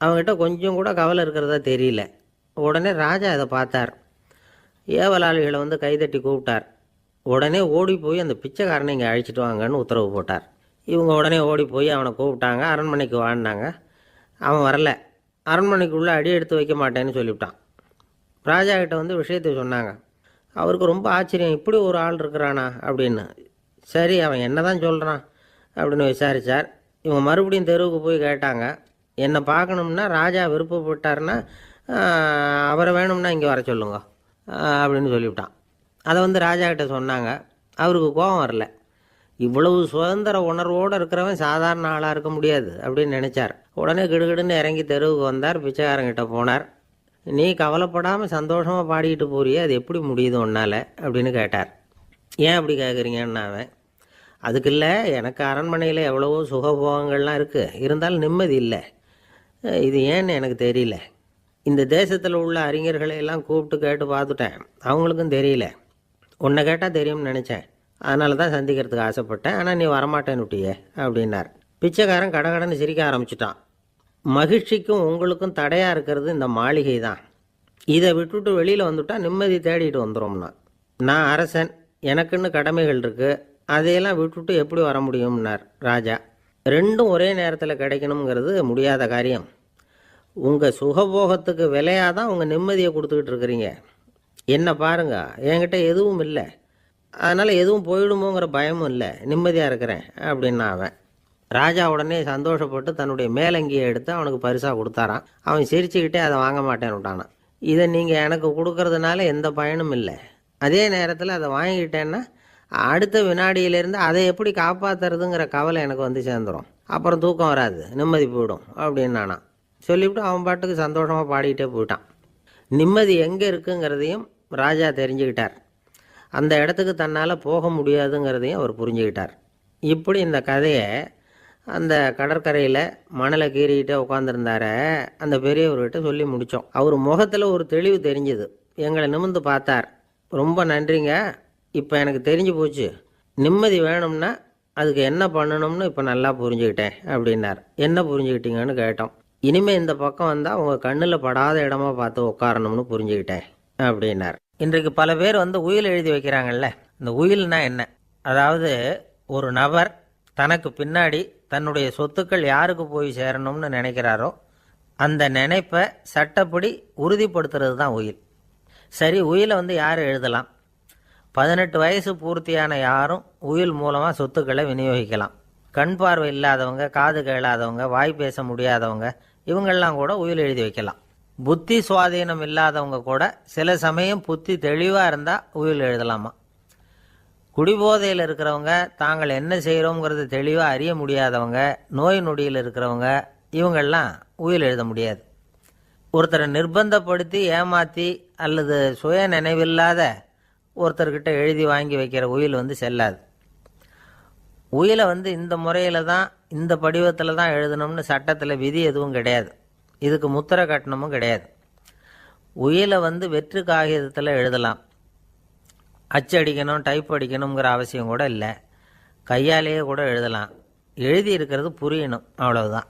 அவங்ககிட்ட கொஞ்சம் கூட கவலை இருக்கிறதா தெரியல. உடனே ராஜா அதை பார்த்தார். ஏவலாளிகளை வந்து கைதட்டி கூப்பிட்டார். உடனே ஓடி போய் அந்த பிச்சைக்காரனை இங்கே அழைச்சிட்டு வாங்கன்னு உத்தரவு போட்டார். இவங்க உடனே ஓடி போய் அவனை கூப்பிட்டாங்க. அரண்மனைக்கு வாழ்ந்தாங்க. அவன் வரல. அரண்மனைக்குள்ளே அடி எடுத்து வைக்க மாட்டேன்னு சொல்லிவிட்டான். ராஜா கிட்ட வந்து விஷயத்தை சொன்னாங்க. அவருக்கு ரொம்ப ஆச்சரியம், இப்படி ஒரு ஆள் இருக்கிறானா அப்படின்னு. சரி, அவன் என்ன தான் சொல்கிறான் அப்படின்னு விசாரித்தார். இவங்க மறுபடியும் தெருவுக்கு போய் கேட்டாங்க. என்னை பார்க்கணும்னா ராஜா விருப்பப்பட்டார்னா அவரை வேணும்னா இங்கே வர சொல்லுங்க அப்படின்னு சொல்லிவிட்டான். அதை வந்து ராஜா கிட்ட சொன்னாங்க. அவருக்கு கோபம் வரல. இவ்வளவு சுதந்திர உணர்வோடு இருக்கிறவன் சாதாரண ஆளாக இருக்க முடியாது அப்படின்னு நினச்சார். உடனே கிடுகிடுன்னு இறங்கி தெருவுக்கு வந்தார். பிச்சைக்காரங்கிட்ட போனார். நீ கவலைப்படாமல் சந்தோஷமாக பாடிக்கிட்டு போறியே, அது எப்படி முடியுது உன்னால் அப்படின்னு கேட்டார். ஏன் அப்படி கேட்குறீங்கன்னு அவன், அதுக்கு இல்லை, எனக்கு அரண்மனையில் எவ்வளவோ சுகபோகங்கள்லாம் இருக்குது, இருந்தாலும் நிம்மதி இல்லை. இது ஏன்னு எனக்கு தெரியல. இந்த தேசத்தில் உள்ள அறிஞர்களை எல்லாம் கூப்பிட்டு கேட்டு பார்த்துட்டேன், அவங்களுக்கும் தெரியல. உன்னை கேட்டால் தெரியும்னு நினச்சேன், அதனால தான் சந்திக்கிறதுக்கு ஆசைப்பட்டேன். ஆனால் நீ வரமாட்டேன்னு விட்டியே அப்படின்னார். பிச்சைக்காரன் கடகடன்னு சிரிக்க ஆரம்பிச்சிட்டான். மகிழ்ச்சிக்கும் உங்களுக்கும் தடையாக இருக்கிறது இந்த மாளிகை தான். இதை விட்டுட்டு வெளியில் வந்துட்டா நிம்மதி தேடிட்டு வந்துடும்னா. நான் அரசன், எனக்குன்னு கடமைகள் இருக்குது, அதையெல்லாம் விட்டுட்டு எப்படி வர முடியும்னார் ராஜா. ரெண்டும் ஒரே நேரத்தில் கிடைக்கணுங்கிறது முடியாத காரியம். உங்கள் சுகபோகத்துக்கு விலையாக தான் உங்கள் நிம்மதியை கொடுத்துக்கிட்டு இருக்கிறீங்க. என்ன பாருங்க, என்கிட்ட எதுவும் இல்லை, அதனால் எதுவும் போயிடுமோங்கிற பயமும் இல்லை, நிம்மதியாக இருக்கிறேன் அப்படின்னா அவன். ராஜா உடனே சந்தோஷப்பட்டு தன்னுடைய மேலங்கியை எடுத்து அவனுக்கு பரிசாக கொடுத்தாரான். அவன் சிரிச்சுக்கிட்டே அதை வாங்க மாட்டேன்னு விட்டானான். இதை நீங்கள் எனக்கு கொடுக்கறதுனால எந்த பயனும் இல்லை, அதே நேரத்தில் அதை வாங்கிக்கிட்டேன்னா அடுத்த வினாடியிலேருந்து அதை எப்படி காப்பாற்றுறதுங்கிற கவலை எனக்கு வந்து சேர்ந்துடும், அப்புறம் தூக்கம் வராது, நிம்மதி போயிடும் அப்படின்னு நானான். சொல்லிவிட்டு அவன் பாட்டுக்கு சந்தோஷமாக பாடிக்கிட்டே போயிட்டான். நிம்மதி எங்கே இருக்குங்கிறதையும் ராஜா தெரிஞ்சுக்கிட்டார். அந்த இடத்துக்கு தன்னால் போக முடியாதுங்கிறதையும் அவர் புரிஞ்சுக்கிட்டார். இப்படி இந்த கதையை அந்த கடற்கரையில் மணலை கீறிக்கிட்டே உட்காந்துருந்தார அந்த பெரியவர்கிட்ட சொல்லி முடித்தோம். அவர் முகத்தில் ஒரு தெளிவு தெரிஞ்சுது. எங்களை நிமிர்ந்து பார்த்தார். ரொம்ப நன்றிங்க, இப்போ எனக்கு தெரிஞ்சு போச்சு, நிம்மதி வேணும்னா அதுக்கு என்ன பண்ணணும்னு இப்போ நல்லா புரிஞ்சுக்கிட்டேன் அப்படின்னார். என்ன புரிஞ்சுக்கிட்டீங்கன்னு கேட்டோம். இனிமேல் இந்த பக்கம் வந்தால் உங்கள் கண்ணில் படாத இடமா பார்த்து உட்காரணும்னு புரிஞ்சுக்கிட்டேன் அப்படின்னார். இன்றைக்கு பல பேர் உயில் எழுதி வைக்கிறாங்கல்ல. இந்த உயில்னா என்ன? அதாவது ஒரு நபர் தனக்கு பின்னாடி தன்னுடைய சொத்துக்கள் யாருக்கு போய் சேரணும்னு நினைக்கிறாரோ அந்த நினைப்பை சட்டப்படி உறுதிப்படுத்துறது தான் உயில். சரி, உயிலை யார் எழுதலாம்? 18 வயசு பூர்த்தியான யாரும் உயில் மூலமாக சொத்துக்களை விநியோகிக்கலாம். கண் பார்வை இல்லாதவங்க, காது கேளாதவங்க, வாய் பேச முடியாதவங்க, இவங்கெல்லாம் கூட உயில் எழுதி வைக்கலாம். புத்தி சுவாதீனம் இல்லாதவங்க கூட சில சமயம் புத்தி தெளிவாக இருந்தால் உயில் எழுதலாமா. குடிபோதையில் இருக்கிறவங்க, தாங்கள் என்ன செய்கிறோங்கிறது தெளிவாக அறிய முடியாதவங்க, நோய் நொடியில் இருக்கிறவங்க, இவங்கெல்லாம் உயில் எழுத முடியாது. ஒருத்தரை நிர்பந்தப்படுத்தி ஏமாற்றி அல்லது சுய நினைவில்லாத ஒருத்தர்கிட்ட எழுதி வாங்கி வைக்கிற உயில் செல்லாது. உயிலை இந்த முறையில் தான், இந்த படிவத்தில் தான் எழுதணும்னு சட்டத்தில் விதி எதுவும் கிடையாது. இதுக்கு முத்திரை கட்டணமும் கிடையாது. உயிலை வெற்று காகிதத்தில் எழுதலாம். அச்சடிக்கணும், டைப் அடிக்கணுங்கிற அவசியம் கூட இல்லை. கையாலேயே கூட எழுதலாம். எழுதி இருக்கிறது புரியணும், அவ்வளவுதான்.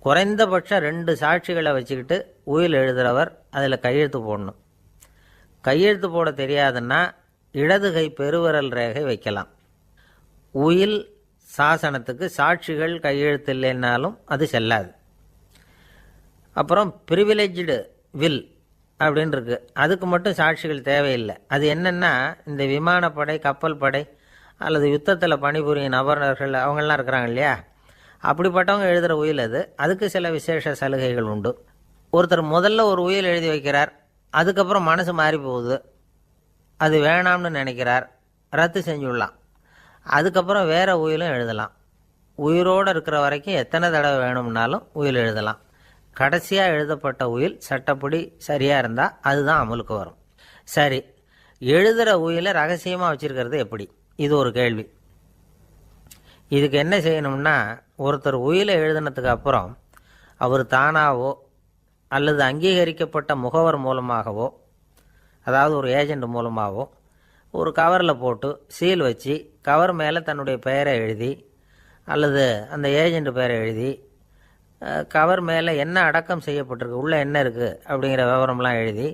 குறைந்தபட்சம் 2 சாட்சிகளை வச்சுக்கிட்டு உயில் எழுதுகிறவர் அதில் கையெழுத்து போடணும். கையெழுத்து போட தெரியாதுன்னா இடது கை பெருவிரல் ரேகை வைக்கலாம். உயில் சாசனத்துக்கு சாட்சிகள் கையெழுத்து இல்லைன்னாலும் அது செல்லாது. அப்புறம் ப்ரிவிலேஜ்டு வில் அப்படின்னு இருக்கு, அதுக்கு மட்டும் சாட்சிகள் தேவையில்லை. அது என்னென்னா, இந்த விமானப்படை, கப்பல் படை அல்லது யுத்தத்தில் பணிபுரியும் நபர்கள் அவங்கெல்லாம் இருக்கிறாங்க இல்லையா, அப்படிப்பட்டவங்க எழுதுகிற உயில் அது. அதுக்கு சில விசேஷ சலுகைகள் உண்டு. ஒருத்தர் முதல்ல ஒரு உயில் எழுதி வைக்கிறார், அதுக்கப்புறம் மனசு மாறி போகுது, அது வேணாம்னு நினைக்கிறார், ரத்து செஞ்சுடலாம். அதுக்கப்புறம் வேறு உயிலும் எழுதலாம். உயிரோடு இருக்கிற வரைக்கும் எத்தனை தடவை வேணும்னாலும் உயில் எழுதலாம். கடைசியாக எழுதப்பட்ட உயில் சட்டப்படி சரியாக இருந்தால் அதுதான் அமலுக்கு வரும். சரி, எழுதுகிற உயிலை ரகசியமாக வச்சுருக்கிறது எப்படி? இது ஒரு கேள்வி. இதுக்கு என்ன செய்யணும்னா, ஒருத்தர் உயிலை எழுதினதுக்கு அப்புறம் அவர் தானாவோ அல்லது அங்கீகரிக்கப்பட்ட முகவர் மூலமாகவோ, அதாவது ஒரு ஏஜெண்ட் மூலமாகவோ, ஒரு கவரில் போட்டு சீல் வச்சு கவர் மேலே தன்னுடைய பெயரை எழுதி அல்லது அந்த ஏஜெண்ட் பெயரை எழுதி கவர் மேலே என்ன அடக்கம் செய்யப்பட்டிருக்கு, உள்ளே என்ன இருக்குது அப்படிங்கிற விவரம்லாம் எழுதி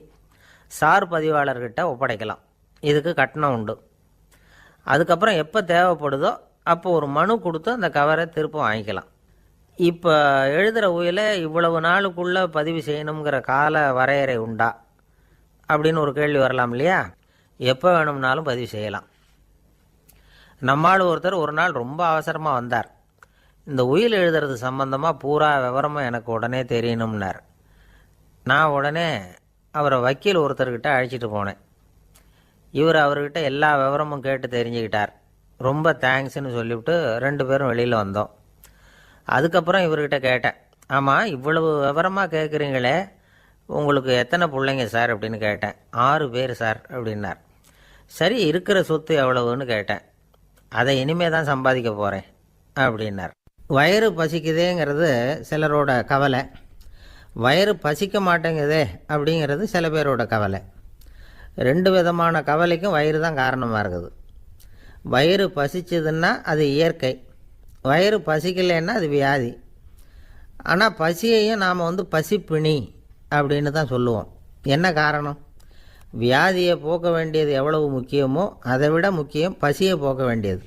சார் பதிவாளர்கிட்ட ஒப்படைக்கலாம். இதுக்கு கட்டணம் உண்டு. அதுக்கப்புறம் எப்போ தேவைப்படுதோ அப்போ ஒரு மனு கொடுத்து அந்த கவரை திரும்ப வாங்கிக்கலாம். இப்போ எழுதுகிற உயிலை இவ்வளவு நாளுக்குள்ளே பதிவு செய்யணுங்கிற கால வரையறை உண்டா அப்படின்னு ஒரு கேள்வி வரலாம் இல்லையா? எப்போ வேணும்னாலும் பதிவு செய்யலாம். நம்மால் ஒருத்தர் ஒரு நாள் ரொம்ப அவசரமாக வந்தார். இந்த உயில் எழுதுறது சம்பந்தமாக பூரா விவரமாக எனக்கு உடனே தெரியணும்னார். நான் உடனே அவரை வக்கீல் ஒருத்தர்கிட்ட அழைச்சிட்டு போனேன். இவர் அவர்கிட்ட எல்லா விவரமும் கேட்டு தெரிஞ்சுக்கிட்டார். ரொம்ப தேங்க்ஸ்ன்னு சொல்லிவிட்டு 2 பேரும் வெளியில் வந்தோம். அதுக்கப்புறம் இவர்கிட்ட கேட்டேன், ஆமாம் இவ்வளவு விவரமாக கேட்குறீங்களே, உங்களுக்கு எத்தனை பிள்ளைங்க சார் அப்படின்னு கேட்டேன். 6 பேர் சார் அப்படின்னார். சரி, இருக்கிற சொத்து எவ்வளவுன்னு கேட்டேன். அதை இனிமே தான் சம்பாதிக்க போகிறேன் அப்படின்னார். வயிறு பசிக்குதேங்கிறது சிலரோட கவலை, வயிறு பசிக்க மாட்டேங்குதே அப்படிங்கிறது சில பேரோட கவலை. 2 விதமான கவலைக்கும் வயிறு தான் காரணமாக இருக்குது. வயிறு பசிச்சதுன்னா அது இயற்கை, வயிறு பசிக்கலைன்னா அது வியாதி. ஆனால் பசியையும் நாம் பசிப்பிணி அப்படின்னு தான் சொல்லுவோம். என்ன காரணம்? வியாதியை போக்க வேண்டியது எவ்வளவு முக்கியமோ அதை விட முக்கியம் பசியை போக்க வேண்டியது.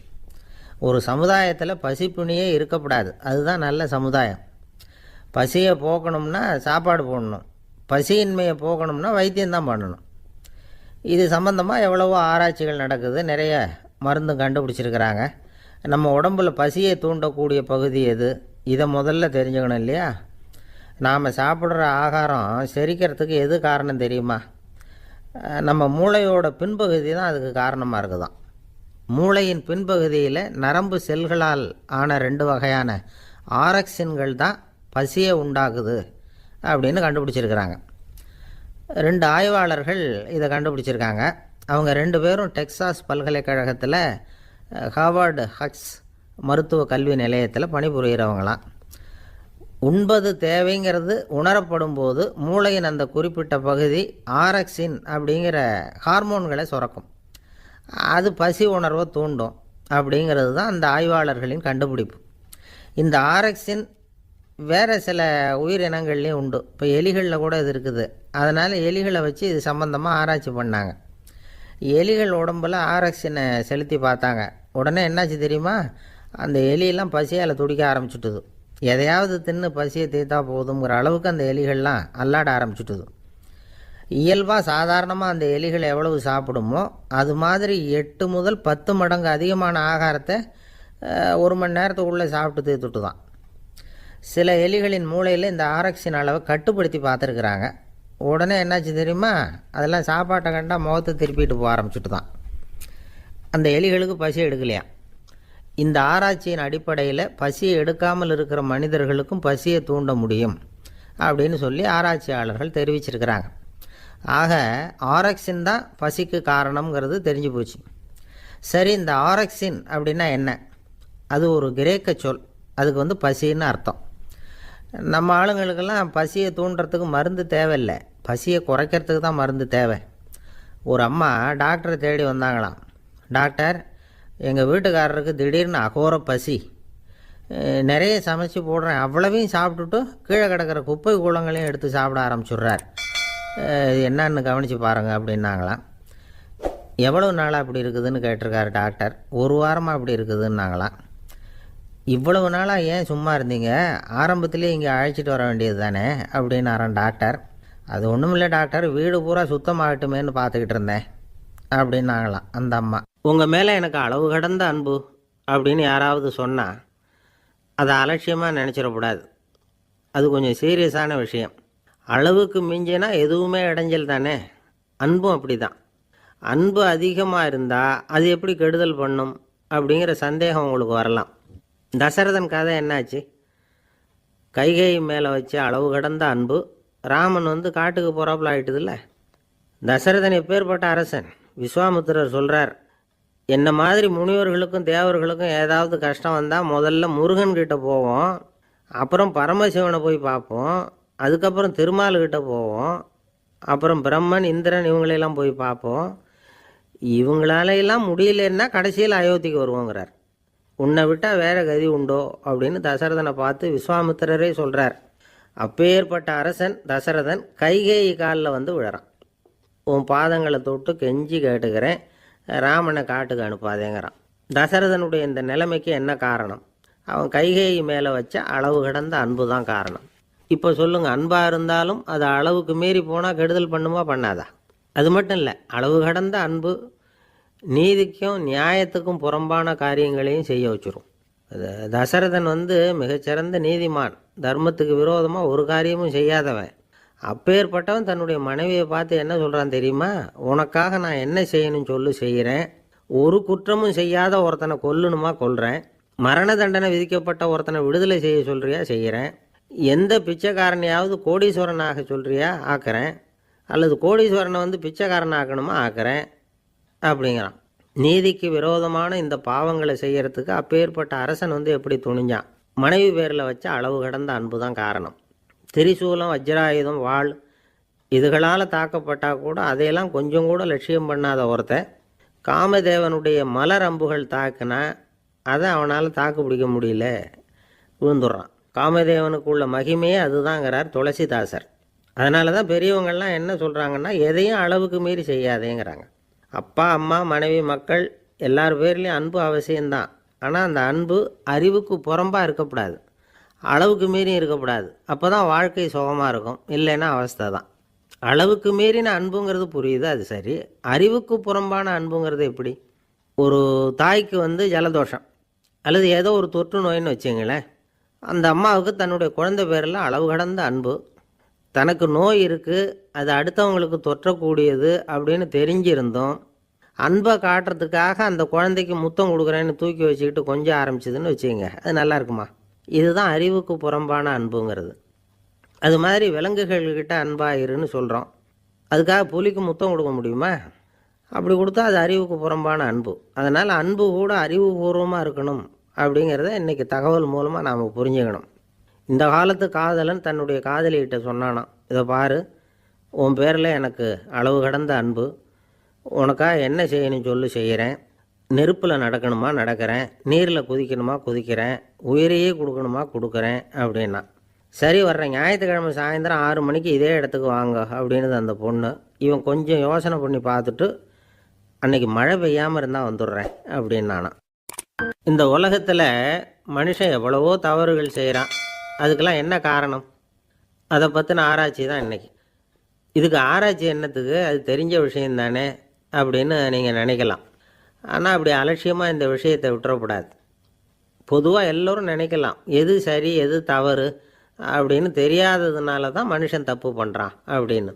ஒரு சமுதாயத்தில் பசிப்பிணியே இருக்கக்கூடாது. அதுதான் நல்ல சமுதாயம். பசியை போக்கணும்னா சாப்பாடு போடணும், பசியின்மையை போக்கணும்னா வைத்தியம்தான் பண்ணணும். இது சம்பந்தமாக எவ்வளவோ ஆராய்ச்சிகள் நடக்குது, நிறைய மருந்து கண்டுபிடிச்சிருக்கிறாங்க. நம்ம உடம்பில் பசியை தூண்டக்கூடிய பகுதி எது, இதை முதல்ல தெரிஞ்சுக்கணும் இல்லையா? நாம் சாப்பிட்ற ஆகாரம் செரிக்கிறதுக்கு எது காரணம் தெரியுமா? நம்ம மூளையோட பின்பகுதி தான் அதுக்கு காரணமாக இருக்குதாம். மூளையின் பின்பகுதியில் நரம்பு செல்களால் ஆன 2 வகையான ஆரக்சின்கள் தான் பசியை உண்டாக்குது அப்படின்னு கண்டுபிடிச்சிருக்கிறாங்க. 2 ஆய்வாளர்கள் இதை கண்டுபிடிச்சிருக்காங்க. அவங்க 2 பேரும் டெக்சாஸ் பல்கலைக்கழகத்தில் ஹார்வர்டு ஹக்ஸ் மருத்துவ கல்வி நிலையத்தில் பணிபுரிகிறவங்களாம். உண்பது தேவைங்கிறது உணரப்படும் போது மூளையின் அந்த குறிப்பிட்ட பகுதி ஆரக்சின் அப்படிங்கிற ஹார்மோன்களை சுரக்கும். அது பசி உணர்வை தூண்டும் அப்படிங்கிறது தான் அந்த ஆய்வாளர்களின் கண்டுபிடிப்பு. இந்த ஆரக்சின் வேறு சில உயிரினங்கள்லேயும் உண்டு. இப்போ எலிகளில் கூட இது இருக்குது. அதனால் எலிகளை வச்சு இது சம்பந்தமாக ஆராய்ச்சி பண்ணாங்க. எலிகள் உடம்பில் ஆரக்சினை செலுத்தி பார்த்தாங்க. உடனே என்னாச்சு தெரியுமா? அந்த எலியெல்லாம் பசியால் துடிக்க ஆரம்பிச்சுட்டுது. எதையாவது தின்னு பசியை தீர்த்தா போதுங்கிற அளவுக்கு அந்த எலிகள்லாம் அல்லாட ஆரம்பிச்சுட்டுது. இயல்பாக சாதாரணமாக அந்த எலிகள் எவ்வளவு சாப்பிடுமோ அது மாதிரி 8 முதல் 10 மடங்கு அதிகமான ஆகாரத்தை 1 மணி நேரத்துக்குள்ளே சாப்பிட்டு தீர்த்துட்டு தான். சில எலிகளின் மூளையில் இந்த ஆரக்சின் அளவை கட்டுப்படுத்தி பார்த்துருக்குறாங்க. உடனே என்னாச்சு தெரியுமா? அதெல்லாம் சாப்பாட்டை கண்டால் முகத்தை திருப்பிட்டு போக ஆரம்பிச்சுட்டு தான். அந்த எலிகளுக்கு பசி எடுக்கலையாம். இந்த ஆராய்ச்சியின் அடிப்படையில் பசியை எடுக்காமல் இருக்கிற மனிதர்களுக்கும் பசியை தூண்ட முடியும் அப்படின்னு சொல்லி ஆராய்ச்சியாளர்கள் தெரிவிச்சிருக்கிறாங்க. ஆக ஆரக்சின் தான் பசிக்கு காரணம்ங்கிறது தெரிஞ்சு போச்சு. சரி, இந்த ஆரக்சின் அப்படின்னா என்ன? அது ஒரு கிரேக்க சொல். அதுக்கு பசின்னு அர்த்தம். நம்ம ஆளுங்களுக்கெல்லாம் பசியை தூண்டுறதுக்கு மருந்து தேவையில்லை, பசியை குறைக்கிறதுக்கு தான் மருந்து தேவை. ஒரு அம்மா டாக்டரை தேடி வந்தாங்களாம். டாக்டர், எங்கள் வீட்டுக்காரருக்கு திடீர்னு அகோர பசி, நிறைய சமைச்சு போடுறேன், அவ்வளவையும் சாப்பிட்டுட்டு கீழே கிடக்கிற குப்பை கூலங்களையும் எடுத்து சாப்பிட ஆரம்பிச்சுட்றார், என்னன்னு கவனித்து பாருங்கள் அப்படின்னாங்களாம். எவ்வளோ நாளாக அப்படி இருக்குதுன்னு கேட்டிருக்காரு டாக்டர். 1 வாரமாக அப்படி இருக்குதுன்னாங்களாம். இவ்வளவு நாளாக ஏன் சும்மா இருந்தீங்க? ஆரம்பத்திலே இங்கே அழைச்சிட்டு வர வேண்டியது தானே அப்படின்னாரான் டாக்டர். அது ஒன்றும் இல்லை டாக்டர், வீடு பூரா சுத்தமாகட்டுமேன்னு பார்த்துக்கிட்டு இருந்தேன் அப்படின்னாங்களாம் அந்த அம்மா. உங்கள் மேலே எனக்கு அளவு கடந்த அன்பு அப்படின்னு யாராவது சொன்னால் அதை அலட்சியமாக நினச்சிடக்கூடாது. அது கொஞ்சம் சீரியஸான விஷயம். அளவுக்கு மிஞ்சினா எதுவுமே இடைஞ்சல் தானே. அன்பும் அப்படி தான். அன்பு அதிகமாக இருந்தால் அது எப்படி கெடுதல் பண்ணும் அப்படிங்கிற சந்தேகம் உங்களுக்கு வரலாம். தசரதன் கதை என்னாச்சு? கைகேயி மேலே வச்ச அளவு கடந்த அன்பு ராமன் காட்டுக்கு போகிறாப்புல ஆகிட்டுதில்ல. தசரதன் எப்பேற்பட்ட அரசன்? விஸ்வாமித்திரர் சொல்கிறார், என்ன மாதிரி முனிவர்களுக்கும் தேவர்களுக்கும் ஏதாவது கஷ்டம் வந்தால் முதல்ல முருகன்கிட்ட போவோம், அப்புறம் பரமசிவனை போய் பார்ப்போம், அதுக்கப்புறம் திருமால்கிட்ட போவோம், அப்புறம் பிரம்மன் இந்திரன் இவங்களெல்லாம் போய் பார்ப்போம், இவங்களாலையெல்லாம் முடியலன்னா கடைசியில் அயோத்திக்கு வருவோங்கிறார். உன்னை விட்டால் வேற கதி உண்டோ அப்படின்னு தசரதனை பார்த்து விஸ்வாமித்திரரே சொல்கிறார். அப்பேற்பட்ட அரசன் தசரதன் கைகேயி காலில் விழறான். உன் பாதங்களை தொட்டு கெஞ்சி கேட்டுக்கிறேன், ராமனை காட்டுக்கு அனுப்பாதேங்கிறான். தசரதனுடைய இந்த நிலைமைக்கு என்ன காரணம்? அவன் கைகேயி மேலே வச்ச அளவு கடந்த அன்பு தான் காரணம். இப்போ சொல்லுங்கள், அன்பாக இருந்தாலும் அது அளவுக்கு மீறி போனால் கெடுதல் பண்ணுமா பண்ணாதா? அது மட்டும் இல்லை, அளவு கடந்த அன்பு நீதிக்கும் நியாயத்துக்கும் புறம்பான காரியங்களையும் செய்ய வச்சிரும். தசரதன் மிகச்சிறந்த நீதிமான், தர்மத்துக்கு விரோதமாக ஒரு காரியமும் செய்யாதவன். அப்பேற்பட்டவன் தன்னுடைய மனைவியை பார்த்து என்ன சொல்கிறான் தெரியுமா? உனக்காக நான் என்ன செய்யணும்னு சொல்லி செய்கிறேன், ஒரு குற்றமும் செய்யாத ஒருத்தனை கொல்லணுமா கொல்றேன், மரண தண்டனை விதிக்கப்பட்ட ஒருத்தனை விடுதலை செய்ய சொல்கிறியா செய்கிறேன், எந்த பிச்சைக்காரனையாவது கோடீஸ்வரனாக சொல்கிறியா ஆக்கிறேன், அல்லது கோடீஸ்வரனை பிச்சைக்காரன் ஆக்கணுமா ஆக்கிறேன் அப்படிங்கிறான். நீதிக்கு விரோதமான இந்த பாவங்களை செய்யறதுக்கு அப்பேற்பட்ட அரசன் எப்படி துணிஞ்சான்? மனைவி பேரில் வச்ச அளவு கடந்த அன்பு தான் காரணம். திரிசூலம், வஜ்ராயுதம், வாள் இதுகளால் தாக்கப்பட்டால் கூட அதையெல்லாம் கொஞ்சம் கூட லட்சியம் பண்ணாத ஒருத்தன் காமதேவனுடைய மலர் அம்புகள் தாக்குனா அதை அவனால் தாக்கு பிடிக்க முடியல, விழுந்துடுறான். காமதேவனுக்குள்ள மகிமையே அதுதாங்கிறார் துளசிதாசர். அதனால தான் பெரியவங்கள்லாம் என்ன சொல்கிறாங்கன்னா, எதையும் அளவுக்கு மீறி செய்யாதேங்கிறாங்க. அப்பா அம்மா மனைவி மக்கள் எல்லார் பேர்லேயும் அன்பு அவசியம்தான். ஆனால் அந்த அன்பு அறிவுக்கு புறம்பாக இருக்கக்கூடாது, அளவுக்கு மீறி இருக்கக்கூடாது. அப்போ தான் வாழ்க்கை சுகமாக இருக்கும், இல்லைன்னா அவஸ்தை தான். அளவுக்கு மீறின அன்புங்கிறது புரியுது, அது சரி. அறிவுக்கு புறம்பான அன்புங்கிறது எப்படி? ஒரு தாய்க்கு ஜலதோஷம் அல்லது ஏதோ ஒரு தொற்று நோயின்னு வச்சுங்களேன். அந்த அம்மாவுக்கு தன்னுடைய குழந்தை பேரில் அளவு கடந்த அன்பு. தனக்கு நோய் இருக்குது, அது அடுத்தவங்களுக்கு தொற்றக்கூடியது அப்படின்னு தெரிஞ்சிருந்தோம் அன்பை காட்டுறதுக்காக அந்த குழந்தைக்கு முத்தம் கொடுக்குறேன்னு தூக்கி வச்சுக்கிட்டு கொஞ்சம் ஆரம்பிச்சதுன்னு வச்சுக்கோங்க, அது நல்லா இருக்குமா? இதுதான் அறிவுக்கு புறம்பான அன்புங்கிறது. அது மாதிரி விலங்குகள்கிட்ட அன்பாயிருன்னு சொல்கிறோம். அதுக்காக புலிக்கு முத்தம் கொடுக்க முடியுமா? அப்படி கொடுத்தா அது அறிவுக்கு புறம்பான அன்பு. அதனால் அன்பு கூட அறிவுபூர்வமாக இருக்கணும் அப்படிங்கிறத இன்றைக்கி தகவல் மூலமாக நாம் புரிஞ்சுக்கணும். இந்த காலத்து காதலன் தன்னுடைய காதலிகிட்ட சொன்னானாம், இதை பாரு, உன் பேரில் எனக்கு அளவு கடந்த அன்பு, உனக்காக என்ன செய்யணும் சொல்லு செய்கிறேன், நெருப்பில் நடக்கணுமா நடக்கிறேன், நீரில் குதிக்கணுமா குதிக்கிறேன், உயிரையே கொடுக்கணுமா கொடுக்குறேன் அப்படின்னா. சரி, வர்றேன் ஞாயிற்றுக்கிழமை சாயந்தரம் 6 மணிக்கு இதே இடத்துக்கு வாங்க அப்படின்னுது அந்த பொண்ணு. இவன் கொஞ்சம் யோசனை பண்ணி பார்த்துட்டு, அன்னைக்கு மழை பெய்யாமல் இருந்தால் வந்துடுறேன் அப்படின்னானா. இந்த உலகத்தில் மனுஷன் எவ்வளவோ தவறுகள் செய்கிறான். அதுக்கெல்லாம் என்ன காரணம்? அதை பற்றின ஆராய்ச்சி தான் இன்றைக்கி. இதுக்கு ஆராய்ச்சி என்னத்துக்கு, அது தெரிஞ்ச விஷயம் தானே அப்படின்னு நீங்கள் நினைக்கலாம். ஆனால் அப்படி அலட்சியமாக இந்த விஷயத்தை விட்டுறக்கூடாது. பொதுவாக எல்லோரும் நினைக்கலாம், எது சரி எது தவறு அப்படின்னு தெரியாததுனால தான் மனுஷன் தப்பு பண்ணுறான் அப்படின்னு.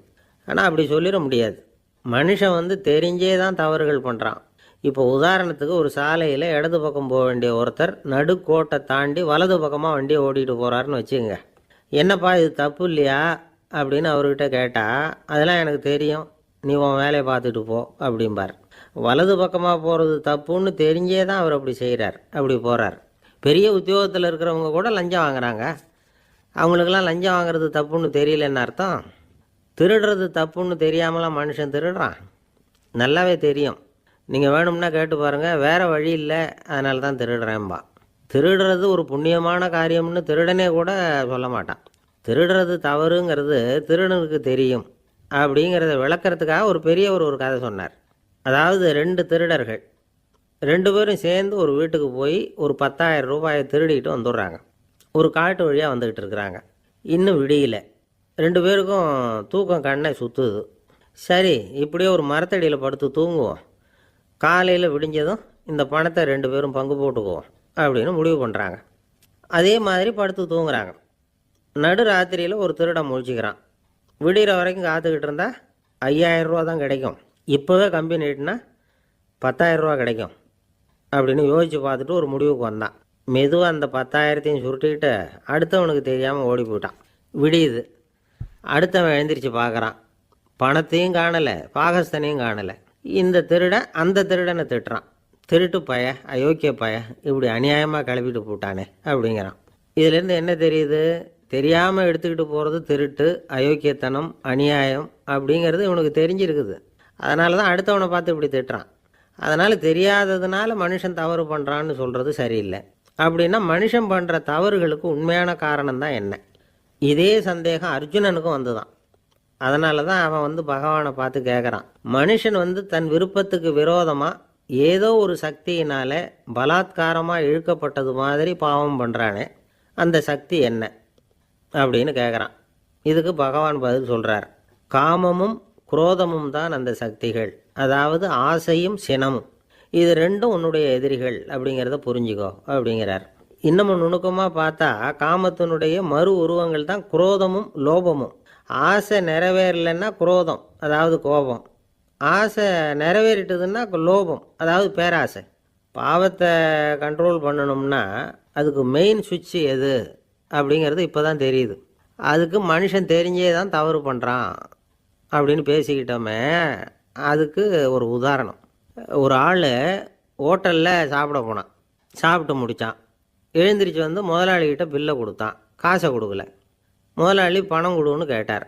ஆனால் அப்படி சொல்லிட முடியாது. மனுஷன் தெரிஞ்சே தான் தவறுகள் பண்ணுறான். இப்போ உதாரணத்துக்கு, ஒரு சாலையில் இடது பக்கம் போக வேண்டிய ஒருத்தர் நடுக்கோட்டை தாண்டி வலது பக்கமாக வண்டியை ஓட்டிகிட்டு போகிறாருன்னு வச்சுக்கோங்க. என்னப்பா இது தப்பு இல்லையா அப்படின்னு அவர்கிட்ட கேட்டால், அதெல்லாம் எனக்கு தெரியும், நீ உன் வேலையை பார்த்துட்டு போ அப்படிம்பார். வலது பக்கமாக போகிறது தப்புன்னு தெரிஞ்சே தான் அவர் அப்படி செய்கிறார், அப்படி போகிறார். பெரிய உத்தியோகத்தில் இருக்கிறவங்க கூட லஞ்சம் வாங்குறாங்க. அவங்களுக்கெல்லாம் லஞ்சம் வாங்குறது தப்புன்னு தெரியலன்னு அர்த்தம்? திருடுறது தப்புன்னு தெரியாமலாம் மனுஷன் திருடுறான்? நல்லாவே தெரியும். நீங்கள் வேணும்னா கேட்டு பாருங்கள், வேறு வழி இல்லை அதனால தான் திருடுறேன்பா. திருடுறது ஒரு புண்ணியமான காரியம்னு திருடனே கூட சொல்ல மாட்டான். திருடுறது தவறுங்கிறது திருடனுக்கு தெரியும் அப்படிங்கிறத விளக்கிறதுக்காக ஒரு பெரியவர் ஒரு கதை சொன்னார். அதாவது 2 திருடர்கள் 2 பேரும் சேர்ந்து ஒரு வீட்டுக்கு போய் ஒரு 10,000 ரூபாயை திருடிட்டு வந்துடுறாங்க. ஒரு காட்டு வழியாக வந்துக்கிட்டு இருக்கிறாங்க. இன்னும் விடியல. 2 பேருக்கும் தூக்கம் கண்ணை சுற்றுது. சரி, இப்படியே ஒரு மரத்தடியில் படுத்து தூங்குவோம், காலையில் விடிஞ்சதும் இந்த பணத்தை 2 பேரும் பங்கு போட்டுக்குவோம் அப்படின்னு முடிவு பண்ணுறாங்க. அதே மாதிரி படுத்து தூங்குறாங்க. நடு ராத்திரியில் ஒரு திருடன் முழிச்சிக்கிறான். விடிகிற வரைக்கும் காத்துக்கிட்டு இருந்தால் 5,000 ரூபா தான் கிடைக்கும், இப்போவே கம்பி நீட்டினா 10,000 ரூபா கிடைக்கும் அப்படின்னு யோசித்து பார்த்துட்டு ஒரு முடிவுக்கு வந்தான். மெதுவாக அந்த 10,000த்தையும் சுருட்டிக்கிட்டு அடுத்தவனுக்கு தெரியாமல் ஓடி போயிட்டான். விடியுது. அடுத்தவன் எழுந்திரிச்சு பார்க்குறான். பணத்தையும் காணலை, பாகஸ்தனையும் காணலை. இந்த திருடன் அந்த திருடனை திட்டுறான், திருட்டு பய, அயோக்கிய பய, இப்படி அநியாயமாக கிளப்பிட்டு போட்டானே அப்படிங்கிறான். இதிலேருந்து என்ன தெரியுது? தெரியாமல் எடுத்துக்கிட்டு போகிறது திருட்டு, அயோக்கியத்தனம், அநியாயம் அப்படிங்கிறது இவனுக்கு தெரிஞ்சிருக்குது. அதனால தான் அடுத்தவனை பார்த்து இப்படி திட்டுறான். அதனால் தெரியாததுனால மனுஷன் தவறு பண்ணுறான்னு சொல்கிறது சரியில்லை. அப்படின்னா மனுஷன் பண்ணுற தவறுகளுக்கு உண்மையான காரணம் தான் என்ன? இதே சந்தேகம் அர்ஜுனனுக்கும் வந்துதான். அதனால தான் அவன் பகவானை பார்த்து கேட்குறான், மனுஷன் தன் விருப்பத்துக்கு விரோதமாக ஏதோ ஒரு சக்தியினால் பலாத்காரமாக இழுக்கப்பட்டது மாதிரி பாவம் பண்ணுறானே, அந்த சக்தி என்ன அப்படின்னு கேட்குறான். இதுக்கு பகவான் பதில் சொல்கிறார், காமமும் குரோதமும் தான் அந்த சக்திகள், அதாவது ஆசையும் சினமும். இது 2ம் உன்னுடைய எதிரிகள் அப்படிங்கிறத புரிஞ்சுக்கோ அப்படிங்கிறார். இன்னமும் நுணுக்கமாக பார்த்தா காமத்தினுடைய மறு உருவங்கள் தான் குரோதமும் லோபமும். ஆசை நிறைவேறலைன்னா குரோதம், அதாவது கோபம். ஆசை நிறைவேறிட்டதுன்னா லோபம், அதாவது பேராசை. பாவத்தை கண்ட்ரோல் பண்ணணும்னா அதுக்கு மெயின் சுவிட்ச் எது அப்படிங்கிறது இப்போ தான் தெரியுது. அதுக்கு மனுஷன் தெரிஞ்சே தான் தவறு பண்ணுறான் அப்படின்னு பேசிக்கிட்டோமே. அதுக்கு ஒரு உதாரணம். ஒரு ஆள் ஹோட்டலில் சாப்பிட போனான். சாப்பிட்டு முடித்தான். எழுந்திரிச்சு முதலாளிகிட்ட பில்லை கொடுத்தான். காசை கொடுக்கல. முதலாளி பணம் கொடுன்னு கேட்டார்.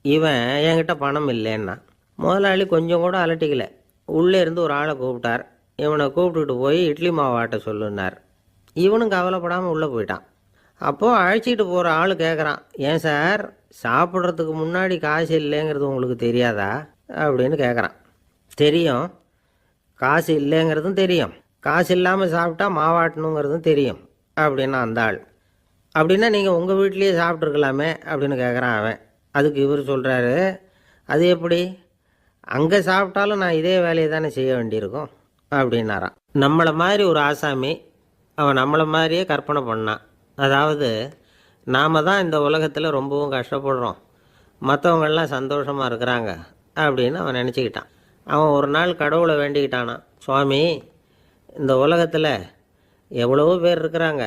இவன் என்கிட்ட பணம் இல்லைன்னா. முதலாளி கொஞ்சம் கூட அலட்டிக்கல. உள்ளே இருந்து ஒரு ஆளை கூப்பிட்டார். இவனை கூப்பிட்டுட்டு போய் இட்லி மாவு ஆட்ட சொல்லுன்னார். இவனும் கவலைப்படாமல் உள்ளே போயிட்டான். அப்போது அழைச்சிட்டு போகிற ஆள் கேட்குறான், ஏன் சார் சாப்பிட்றதுக்கு முன்னாடி காசு இல்லைங்கிறது உங்களுக்கு தெரியாதா அப்படின்னு கேட்குறான். தெரியும், காசு இல்லைங்கிறதும் தெரியும், காசு இல்லாமல் சாப்பிட்டா மாவாட்டணுங்கிறதும் தெரியும் அப்படின்னா அந்த ஆள். அப்படின்னா நீங்கள் உங்கள் வீட்லேயே சாப்பிட்ருக்கலாமே அப்படின்னு கேட்குறான் அவன். அதுக்கு இவர் சொல்கிறாரு, அது எப்படி, அங்கே சாப்பிட்டாலும் நான் இதே வேலையை தானே செய்ய வேண்டியிருக்கும் அப்படின்னாரான். நம்மளை மாதிரி ஒரு ஆசாமி அவன் நம்மளை மாதிரியே கற்பனை பண்ணான். அதாவது நாம் தான் இந்த உலகத்தில் ரொம்பவும் கஷ்டப்படுறோம், மற்றவங்கள்லாம் சந்தோஷமாக இருக்கிறாங்க அப்படின்னு அவன் நினச்சிக்கிட்டான். அவன் ஒரு நாள் கடவுளை வேண்டிக்கிட்டானான், சுவாமி இந்த உலகத்தில் எவ்வளவோ பேர் இருக்கிறாங்க,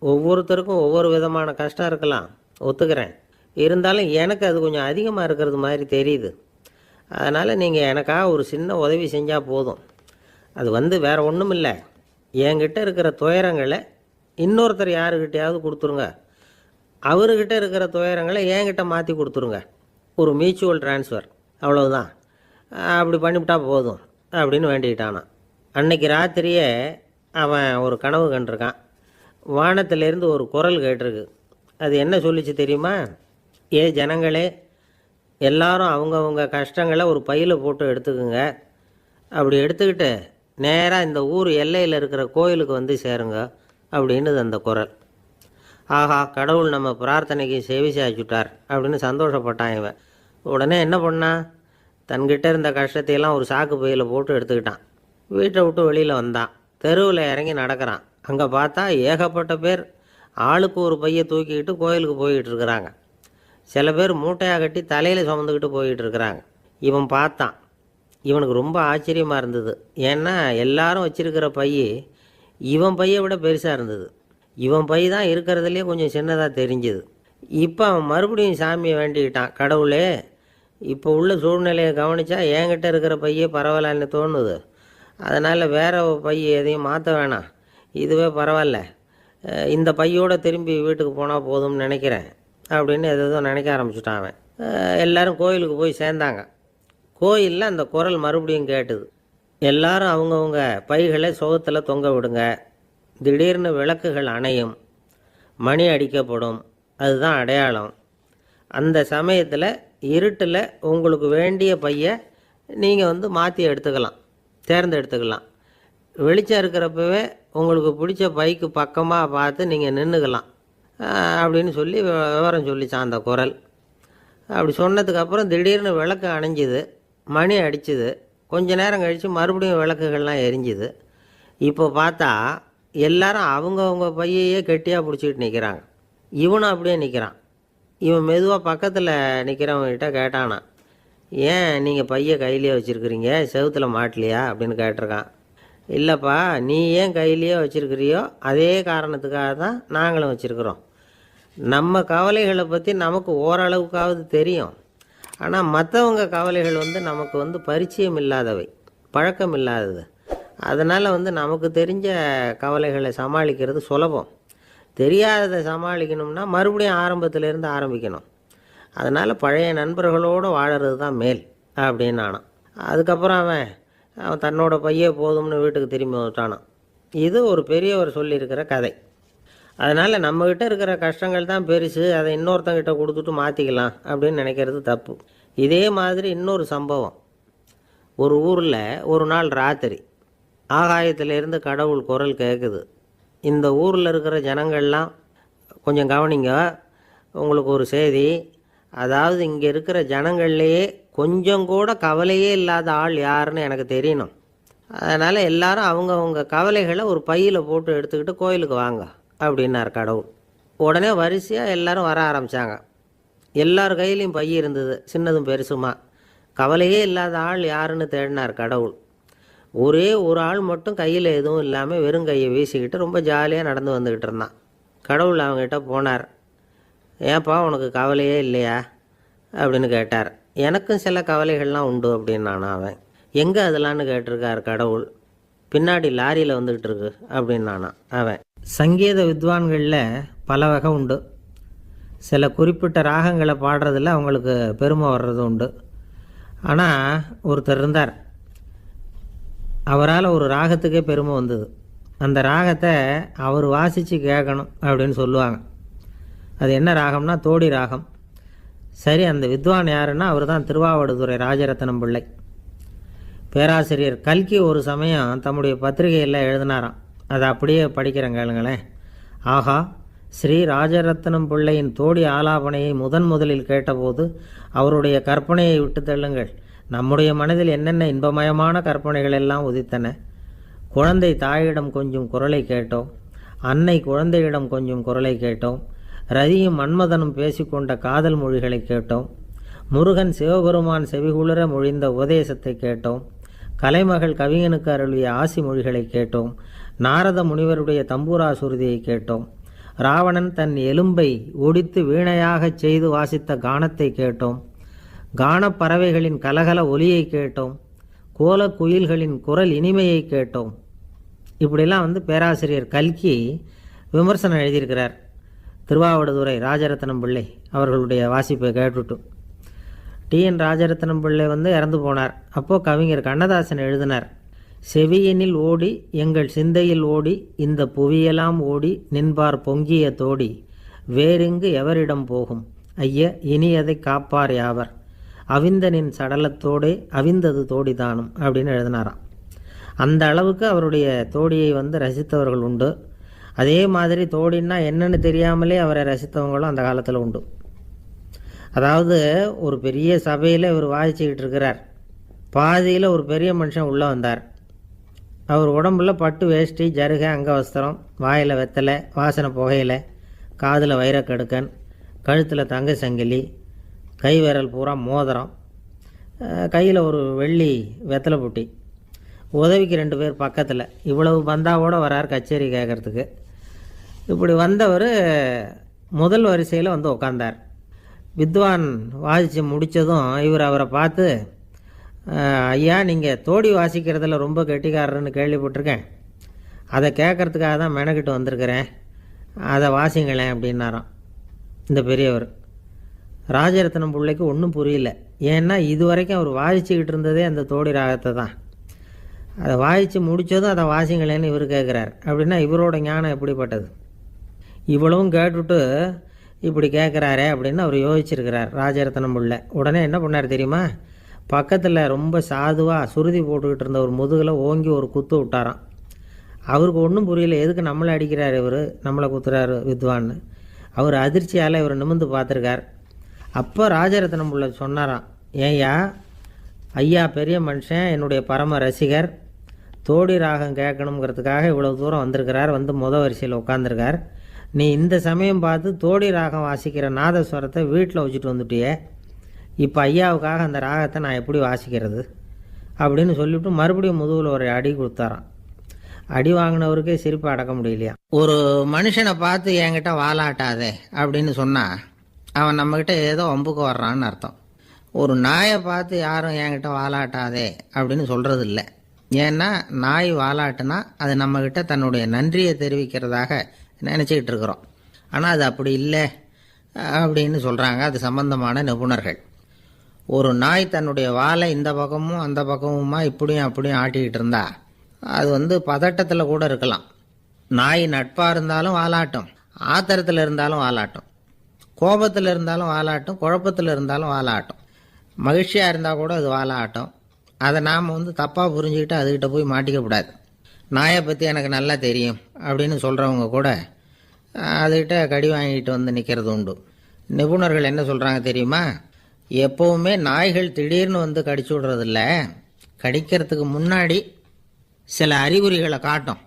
ஒவ்வொருத்தருக்கும் ஒவ்வொரு விதமான கஷ்டம் இருக்கலாம், ஒத்துக்கிறேன், இருந்தாலும் எனக்கு அது கொஞ்சம் அதிகமாக இருக்கிறது மாதிரி தெரியுது. அதனால் நீங்கள் எனக்காக ஒரு சின்ன உதவி செஞ்சால் போதும். அது வேறு ஒன்றும் இல்லை, என்கிட்ட இருக்கிற துயரங்களை இன்னொருத்தர் யாருக்கிட்டையாவது கொடுத்துருங்க, அவர்கிட்ட இருக்கிற துயரங்களை என்கிட்ட மாற்றி கொடுத்துருங்க, ஒரு மியூச்சுவல் ட்ரான்ஸ்ஃபர், அவ்வளவுதான், அப்படி பண்ணிவிட்டா போதும் அப்படின்னு வேண்டிக்கிட்டானான். அன்னைக்கு ராத்திரியே அவன் ஒரு கனவு கண்டிருக்கான். வானத்திலேருந்து ஒரு குரல் கேட்டிருக்கு. அது என்ன சொல்லிச்சு தெரியுமா? ஏ ஜனங்களே, எல்லாரும் அவங்கவுங்க கஷ்டங்களை ஒரு பையில் போட்டு எடுத்துக்குங்க, அப்படி எடுத்துக்கிட்டு நேராக இந்த ஊர் எல்லையில் இருக்கிற கோயிலுக்கு வந்து சேருங்க அப்படின்னு அந்த குரல். ஆஹா, கடவுள் நம்ம பிரார்த்தனைக்கு செவி சாய்ச்சுட்டார் அப்படின்னு சந்தோஷப்பட்டான் இவன். உடனே என்ன பண்ணான், தன்கிட்ட இருந்த கஷ்டத்தையெல்லாம் ஒரு சாக்கு பையில் போட்டு எடுத்துக்கிட்டான். வீட்டை விட்டு வெளியில் வந்தான். தெருவில் இறங்கி நடக்கிறான். அங்கே பார்த்தா ஏகப்பட்ட பேர் ஆளுக்கு ஒரு பையை தூக்கிக்கிட்டு கோயிலுக்கு போய்கிட்டு இருக்கிறாங்க. சில பேர் மூட்டையாக கட்டி தலையில் சுமந்துக்கிட்டு போய்கிட்டு இருக்கிறாங்க. இவன் பார்த்தான். இவனுக்கு ரொம்ப ஆச்சரியமாக இருந்தது. ஏன்னா எல்லாரும் வச்சிருக்கிற பை இவன் பையை விட பெருசாக இருந்தது. இவன் பை தான் இருக்கிறதுலே கொஞ்சம் சின்னதாக தெரிஞ்சுது. இப்போ அவன் மறுபடியும் சாமியை வேண்டிக்கிட்டான், கடவுளே இப்போ உள்ள சூழ்நிலையை கவனித்தா என்கிட்ட இருக்கிற பையே பரவாயில்லன்னு தோணுது, அதனால் வேற பை எதையும் மாற்ற வேணாம், இதுவே பரவாயில்ல, இந்த பையோடு திரும்பி வீட்டுக்கு போனால் போதும்னு நினைக்கிறேன் அப்படின்னு எதோ நினைக்க ஆரம்பிச்சுட்டான் அவன். எல்லோரும் கோயிலுக்கு போய் சேர்ந்தாங்க. கோயிலில் அந்த குரல் மறுபடியும் கேட்டுது. எல்லாரும் அவங்கவுங்க பைகளை சுகத்தில் தொங்க விடுங்க, திடீர்னு விளக்குகள் அணையும், மணி அடிக்கப்படும், அதுதான் அடையாளம். அந்த சமயத்தில் இருட்டில் உங்களுக்கு வேண்டிய பையை நீங்கள் மாற்றி எடுத்துக்கலாம், தேர்ந்தெடுத்துக்கலாம். வெளிச்சம் இருக்கிறப்பவே உங்களுக்கு பிடிச்ச பைக்கு பக்கமாக பார்த்து நீங்கள் நின்றுக்கலாம் அப்படின்னு சொல்லி விவரம் சொல்லிச்சான் அந்த குரல். அப்படி சொன்னதுக்கப்புறம் திடீர்னு விளக்கு அணைஞ்சிது, மணி அடிச்சுது. கொஞ்ச நேரம் கழித்து மறுபடியும் விளக்குகள்லாம் எரிஞ்சுது. இப்போ பார்த்தா எல்லாரும் அவங்கவுங்க பையையே கெட்டியாக பிடிச்சிக்கிட்டு நிற்கிறாங்க. இவனும் அப்படியே நிற்கிறான். இவன் மெதுவாக பக்கத்தில் நிற்கிறவங்ககிட்ட கேட்டானா, ஏன் நீங்கள் பையை கையிலேயே வச்சுருக்கிறீங்க, செவுத்தில் மாட்டலையா அப்படின்னு கேட்டிருக்கான். இல்லைப்பா, நீ ஏன் கையிலேயே வச்சுருக்கிறியோ அதே காரணத்துக்காக தான் நாங்களும் வச்சுருக்குறோம். நம்ம கவலைகளை பற்றி நமக்கு ஓரளவுக்காவது தெரியும், ஆனால் மற்றவங்க கவலைகள் நமக்கு பரிச்சயம் இல்லாதவை, பழக்கம் இல்லாதது. அதனால் நமக்கு தெரிஞ்ச கவலைகளை சமாளிக்கிறது சுலபம். தெரியாததை சமாளிக்கணும்னா மறுபடியும் ஆரம்பத்திலேருந்து ஆரம்பிக்கணும். அதனால் பழைய நண்பர்களோடு வாழறது தான் மேல் அப்படின்னு ஆனான். அதுக்கப்புறம் அவன் தன்னோட பையே போதும்னு வீட்டுக்கு திரும்பி வந்துட்டானான். இது ஒரு பெரியவர் சொல்லியிருக்கிற கதை. அதனால் நம்மக்கிட்ட இருக்கிற கஷ்டங்கள் தான் பெருசு, அதை இன்னொருத்தங்கிட்ட கொடுத்துட்டு மாற்றிக்கலாம் அப்படின்னு நினைக்கிறது தப்பு. இதே மாதிரி இன்னொரு சம்பவம். ஒரு ஊரில் ஒரு நாள் ராத்திரி ஆகாயத்திலேருந்து கடவுள் குரல் கேட்குது. இந்த ஊரில் இருக்கிற ஜனங்கள்லாம் கொஞ்சம் கவனிங்க, உங்களுக்கு ஒரு செய்தி. அதாவது இங்கே இருக்கிற ஜனங்கள்லேயே கொஞ்சம் கூட கவலையே இல்லாத ஆள் யாருன்னு எனக்கு தெரியணும். அதனால் எல்லாரும் அவங்கவுங்க கவலைகளை ஒரு பையில் போட்டு எடுத்துக்கிட்டு கோயிலுக்கு வாங்க அப்படின்னார் கடவுள். உடனே வரிசையாக எல்லாரும் வர ஆரம்பித்தாங்க. எல்லார் கையிலையும் பை இருந்தது, சின்னதும் பெருசுமா. கவலையே இல்லாத ஆள் யாருன்னு தேடினார் கடவுள். ஒரே ஒரு ஆள் மட்டும் கையில் எதுவும் இல்லாமல் வெறும் கையை வீசிக்கிட்டு ரொம்ப ஜாலியாக நடந்து வந்துக்கிட்டு இருந்தான். கடவுள் அவங்ககிட்ட போனார். ஏன்ப்பா உனக்கு கவலையே இல்லையா அப்படின்னு கேட்டார். எனக்கும் சில கவலைகள்லாம் உண்டு அப்படின்னானா அவன். எங்கே அதெல்லாம்னு கேட்டிருக்கார் கடவுள். பின்னாடி லாரியில் வந்துக்கிட்டு இருக்கு அப்படின்னானா அவன். சங்கீத வித்வான்களில் பல வகை உண்டு. சில குறிப்பிட்ட ராகங்களை பாடுறதில் அவங்களுக்கு பெருமை வர்றது உண்டு. ஆனால் ஒருத்தர் இருந்தார், அவரால் ஒரு ராகத்துக்கே பெருமை வந்தது. அந்த ராகத்தை அவர் வாசித்து கேட்கணும் அப்படின்னு சொல்லுவாங்க. அது என்ன ராகம்னா தோடி ராகம். சரி, அந்த வித்வான் யாருன்னா அவர் தான் திருவாவடுதுறை ராஜரத்னம் பிள்ளை. பேராசிரியர் கல்கி ஒரு சமயம் தம்முடைய பத்திரிகையில் எழுதினாராம். அதை அப்படியே படிக்கிறேன் கேளுங்களேன். ஆகா, ஸ்ரீ ராஜரத்னம் பிள்ளையின் தோடி ஆலாபனையை முதலில் கேட்டபோது அவருடைய கற்பனையை விட்டு தள்ளுங்கள். நம்முடைய மனதில் என்னென்ன இன்பமயமான கற்பனைகள் எல்லாம் உதித்தன. குழந்தை தாயிடம் கொஞ்சம் குரலை கேட்டோம், அன்னை குழந்தையிடம் கொஞ்சம் குரலை கேட்டோம், ரதியும் மன்மதனும் பேசிக்கொண்ட காதல் மொழிகளை கேட்டோம், முருகன் சிவபெருமான் செவிகுளிர மொழிந்த உபதேசத்தை கேட்டோம், கலைமகள் கவிஞனுக்கு அருளிய ஆசி மொழிகளை கேட்டோம், நாரத முனிவருடைய தம்பூரா சுருதியை கேட்டோம், ராவணன் தன் எலும்பை ஒடித்து வீணையாகச் செய்து வாசித்த கானத்தை கேட்டோம், கானப்பறவைகளின் கலகல ஒலியை கேட்டோம், கோலக் குயில்களின் குரல் இனிமையை கேட்டோம். இப்படிலாம் பேராசிரியர் கல்கி விமர்சனம் எழுதியிருக்கிறார். திருவாவடுதுறை ராஜரத்னம் பிள்ளை அவர்களுடைய வாசிப்பை கேட்டுட்டு டிஎன் ராஜரத்னம் பிள்ளை இறந்து போனார். அப்போது கவிஞர் கண்ணதாசன் எழுதினார், செவியனில் ஓடி எங்கள் சிந்தையில் ஓடி இந்த புவியெல்லாம் ஓடி நின்பார் பொங்கிய தோடி வேறெங்கு எவரிடம் போகும் ஐய இனி அதை காப்பார் யாவர் அவிந்தனின் சடலத்தோடே அவிந்தது தோடிதானும் அப்படின்னு எழுதினாராம். அந்த அளவுக்கு அவருடைய தோடியை ரசித்தவர்கள் உண்டு. அதே மாதிரி தோடின்னா என்னன்னு தெரியாமலே அவரை ரசித்தவங்களும் அந்த காலத்தில் உண்டு. அதாவது ஒரு பெரிய சபையில் இவர் வாசிச்சுக்கிட்டு இருக்கிறார். பாதியில் ஒரு பெரிய மனுஷன் உள்ளே வந்தார். அவர் உடம்புல பட்டு வேஷ்டி, ஜருகை, அங்கவஸ்திரம், வாயில் வெத்தலை, வாசனை புகையில, காதில் வைரக்கடுக்கன், கழுத்தில் தங்க சங்கிலி, கை விரல் பூரா மோதிரம், கையில் ஒரு வெள்ளி வெத்தலை புட்டி, உதவிக்கு 2 பேர் பக்கத்தில். இவ்வளவு பந்தாவோடு வரார் கச்சேரி கேட்குறதுக்கு. இப்படி வந்தவர் முதல் வரிசையில் உட்கார்ந்தார். வித்வான் வாசித்து முடித்ததும் இவர் அவரை பார்த்து, ஐயா, நீங்கள் தோடி வாசிக்கிறதுல ரொம்ப கெட்டிக்காரர்னு கேள்விப்பட்டிருக்கேன், அதை கேட்குறதுக்காக தான் மெனக்கிட்டு வந்திருக்கிறேன், அதை வாசிங்களேன் அப்படின்னாராம் இந்த பெரியவர். ராஜரத்னம் பிள்ளைக்கு ஒன்றும் புரியல. ஏன்னா இது வரைக்கும் அவர் வாசிச்சுக்கிட்டு இருந்ததே அந்த தோடி ராகத்தை தான். அதை வாசித்து முடித்ததும் அதை வாசிங்களேன்னு இவர் கேட்குறார். அப்படின்னா இவரோட ஞானம் எப்படிப்பட்டது? இவ்வளவும் கேட்டுட்டு இப்படி கேட்குறாரே அப்படின்னு அவர் யோசிச்சிருக்கிறார் ராஜரத்னம் பிள்ளை. உடனே என்ன பண்ணார் தெரியுமா? பக்கத்தில் ரொம்ப சாதுவாக சுருதி போட்டுக்கிட்டு இருந்த ஒரு முதுகில் ஓங்கி ஒரு குத்து விட்டாராம். அவருக்கு ஒன்றும் புரியல, எதுக்கு நம்மளை அடிக்கிறார் இவர், நம்மளை குத்துறாரு வித்வான்னு. அவர் அதிர்ச்சியால் இவர் நிமிர்ந்து பார்த்துருக்கார். அப்போ ராஜரத்னம் பிள்ளை சொன்னாராம், ஏய்யா ஐயா பெரிய மனுஷன், என்னுடைய பரம ரசிகர், தோடி ராகம் கேட்கணுங்கிறதுக்காக இவ்வளோ தூரம் வந்திருக்கிறார், வரிசையில் உட்காந்துருக்கார். நீ இந்த சமயம் பார்த்து தோடி ராகம் வாசிக்கிற நாதஸ்வரத்தை வீட்டில் வச்சுட்டு வந்துட்டியே, இப்போ ஐயாவுக்காக அந்த ராகத்தை நான் எப்படி வாசிக்கிறது அப்படின்னு சொல்லிவிட்டு மறுபடியும் முதுகில் ஒரு அடி கொடுத்தாராம். அடி வாங்கினவருக்கே சிரிப்பு அடக்க முடியலையா. ஒரு மனுஷனை பார்த்து என்கிட்ட வாலாட்டாதே அப்படின்னு சொன்னால் அவன் நம்மக்கிட்ட ஏதோ வம்புக்கு வர்றான்னு அர்த்தம். ஒரு நாயை பார்த்து யாரும் என்கிட்ட வாலாட்டாதே அப்படின்னு சொல்கிறது இல்லை. ஏன்னா நாய் வாலாட்டுனா அது நம்மக்கிட்ட தன்னுடைய நன்றியை தெரிவிக்கிறதாக நினச்சிக்கிட்டு இருக்கிறோம். ஆனால் அது அப்படி இல்லை அப்படின்னு சொல்கிறாங்க அது சம்பந்தமான நிபுணர்கள். ஒரு நாய் தன்னுடைய வாலை இந்த பக்கமும் அந்த பக்கமுமா இப்படியும் அப்படியும் ஆட்டிக்கிட்டு இருந்தா அது பதட்டத்தில் கூட இருக்கலாம். நாய் நட்பாக இருந்தாலும் வாலாட்டும், ஆத்திரத்தில் இருந்தாலும் வாலாட்டும், கோபத்தில் இருந்தாலும் வாலாட்டும், குழப்பத்தில் இருந்தாலும் வாலாட்டும், மகிழ்ச்சியாக இருந்தால் கூட அது வாலாட்டும். அதை நாம் தப்பாக புரிஞ்சுக்கிட்டு அதுக்கிட்ட போய் மாட்டிக்கக்கூடாது. நாயை பற்றி எனக்கு நல்லா தெரியும் அப்படின்னு சொல்கிறவங்க கூட அதுக்கிட்ட கடி வாங்கிட்டு நிற்கிறது உண்டு. நிபுணர்கள் என்ன சொல்கிறாங்க தெரியுமா? எப்போவுமே நாய்கள் திடீர்னு கடிச்சு விடுறதில்ல, கடிக்கிறதுக்கு முன்னாடி சில அறிகுறிகளை காட்டும்.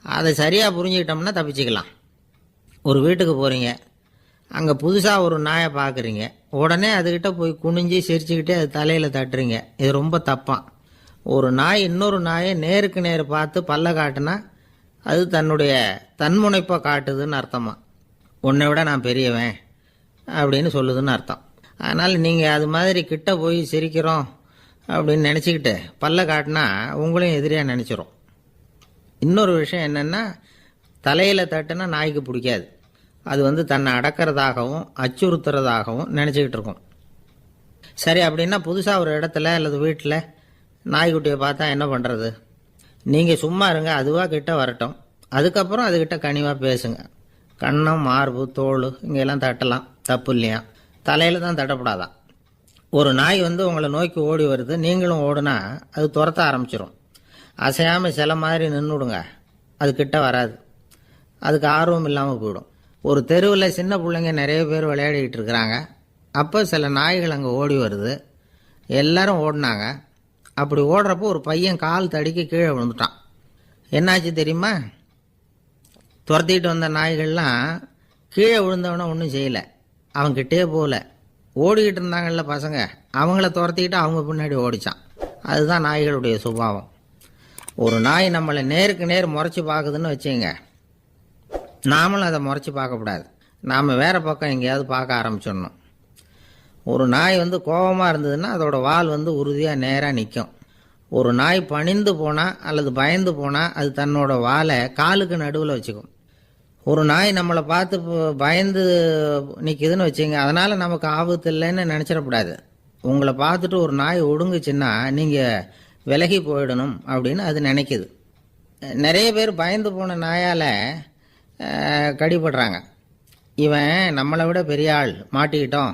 அதை சரியாக புரிஞ்சுக்கிட்டோம்னா தப்பிச்சுக்கலாம். ஒரு வீட்டுக்கு போகிறீங்க, அங்கே புதுசாக ஒரு நாயை பார்க்குறீங்க, உடனே அதுக்கிட்ட போய் குனிஞ்சி சிரிச்சுக்கிட்டே அது தலையில் தட்டுறீங்க. இது ரொம்ப தப்பான். ஒரு நாய் இன்னொரு நாயை நேருக்கு நேர் பார்த்து பல்ல காட்டுனா அது தன்னுடைய தன்முனைப்பை காட்டுதுன்னு அர்த்தமா. உன்னை விட நான் பெரியவன் அப்படின்னு சொல்லுதுன்னு அர்த்தம். அதனால் நீங்கள் அது மாதிரி கிட்ட போய் சிரிக்கிறோம் அப்படின்னு நினச்சிக்கிட்டு பல்ல காட்டினா உங்களையும் எதிரியாக நினச்சிரும். இன்னொரு விஷயம் என்னென்னா, தலையில் தட்டுனா நாய்க்கு பிடிக்காது. அது தன்னை அடக்கிறதாகவும் அச்சுறுத்துறதாகவும் நினச்சிக்கிட்டு இருக்கும். சரி, அப்படின்னா புதுசாக ஒரு இடத்துல அல்லது வீட்டில் நாய்க்குட்டியை பார்த்தா என்ன பண்ணுறது? நீங்கள் சும்மா இருங்க, அதுவாக கிட்ட வரட்டும். அதுக்கப்புறம் அதுக்கிட்ட கனிவாக பேசுங்க. கன்னம், மார்பு, தோல் இங்கெல்லாம் தட்டலாம், தப்பு இல்லையா? தலையில் தான் தட்டப்படாதான். ஒரு நாய் உங்களை நோக்கி ஓடி வருது, நீங்களும் ஓடுனா அது துரத்த ஆரம்பிச்சிடும். அசையாமல் சில மாதிரி நின்றுடுங்க, அது கிட்ட வராது. அதுக்கு ஆர்வம் இல்லாமல் போயிடும். ஒரு தெருவில் சின்ன பிள்ளைங்க நிறைய பேர் விளையாடிக்கிட்டு இருக்கிறாங்க. அப்போ சில நாய்கள் அங்கே ஓடி வருது. எல்லாரும் ஓடினாங்க. அப்படி ஓடுறப்போ ஒரு பையன் கால் தடிக்க கீழே விழுந்துட்டான். என்னாச்சு தெரியுமா? துரத்திட்டு வந்த நாய்கள்லாம் கீழே விழுந்தவனை ஒன்றும் செய்யலை, அவன்கிட்டே போகல. ஓடிக்கிட்டு இருந்தாங்கல்ல பசங்க, அவங்கள துரத்திக்கிட்டு அவங்க பின்னாடி ஓடிச்சான். அதுதான் நாய்களுடைய சுபாவம். ஒரு நாய் நம்மளை நேருக்கு நேர் முறைச்சி பார்க்குதுன்னு வச்சுங்க, நாமளும் அதை முறைச்சி பார்க்கக்கூடாது. நாம் வேறு பக்கம் எங்கேயாவது பார்க்க ஆரம்பிச்சிடணும். ஒரு நாய் கோபமாக இருந்ததுன்னா அதோட வால் உறுதியாக நேராக நிற்கும். ஒரு நாய் பணிந்து போனால் அல்லது பயந்து போனால் அது தன்னோட வாலை காலுக்கு நடுவில் வச்சுக்கும். ஒரு நாய் நம்மளை பார்த்து பயந்து நிற்கிதுன்னு வச்சுங்க, அதனால் நமக்கு ஆபத்து இல்லைன்னு நினச்சிடக்கூடாது. உங்களை பார்த்துட்டு ஒரு நாய் ஒடுங்குச்சுன்னா நீங்கள் விலகி போயிடணும் அப்படின்னு அது நினைக்குது. நிறைய பேர் பயந்து போன நாயால் கடிபடுறாங்க. இவன் நம்மளை விட பெரிய ஆள், மாட்டிக்கிட்டோம்,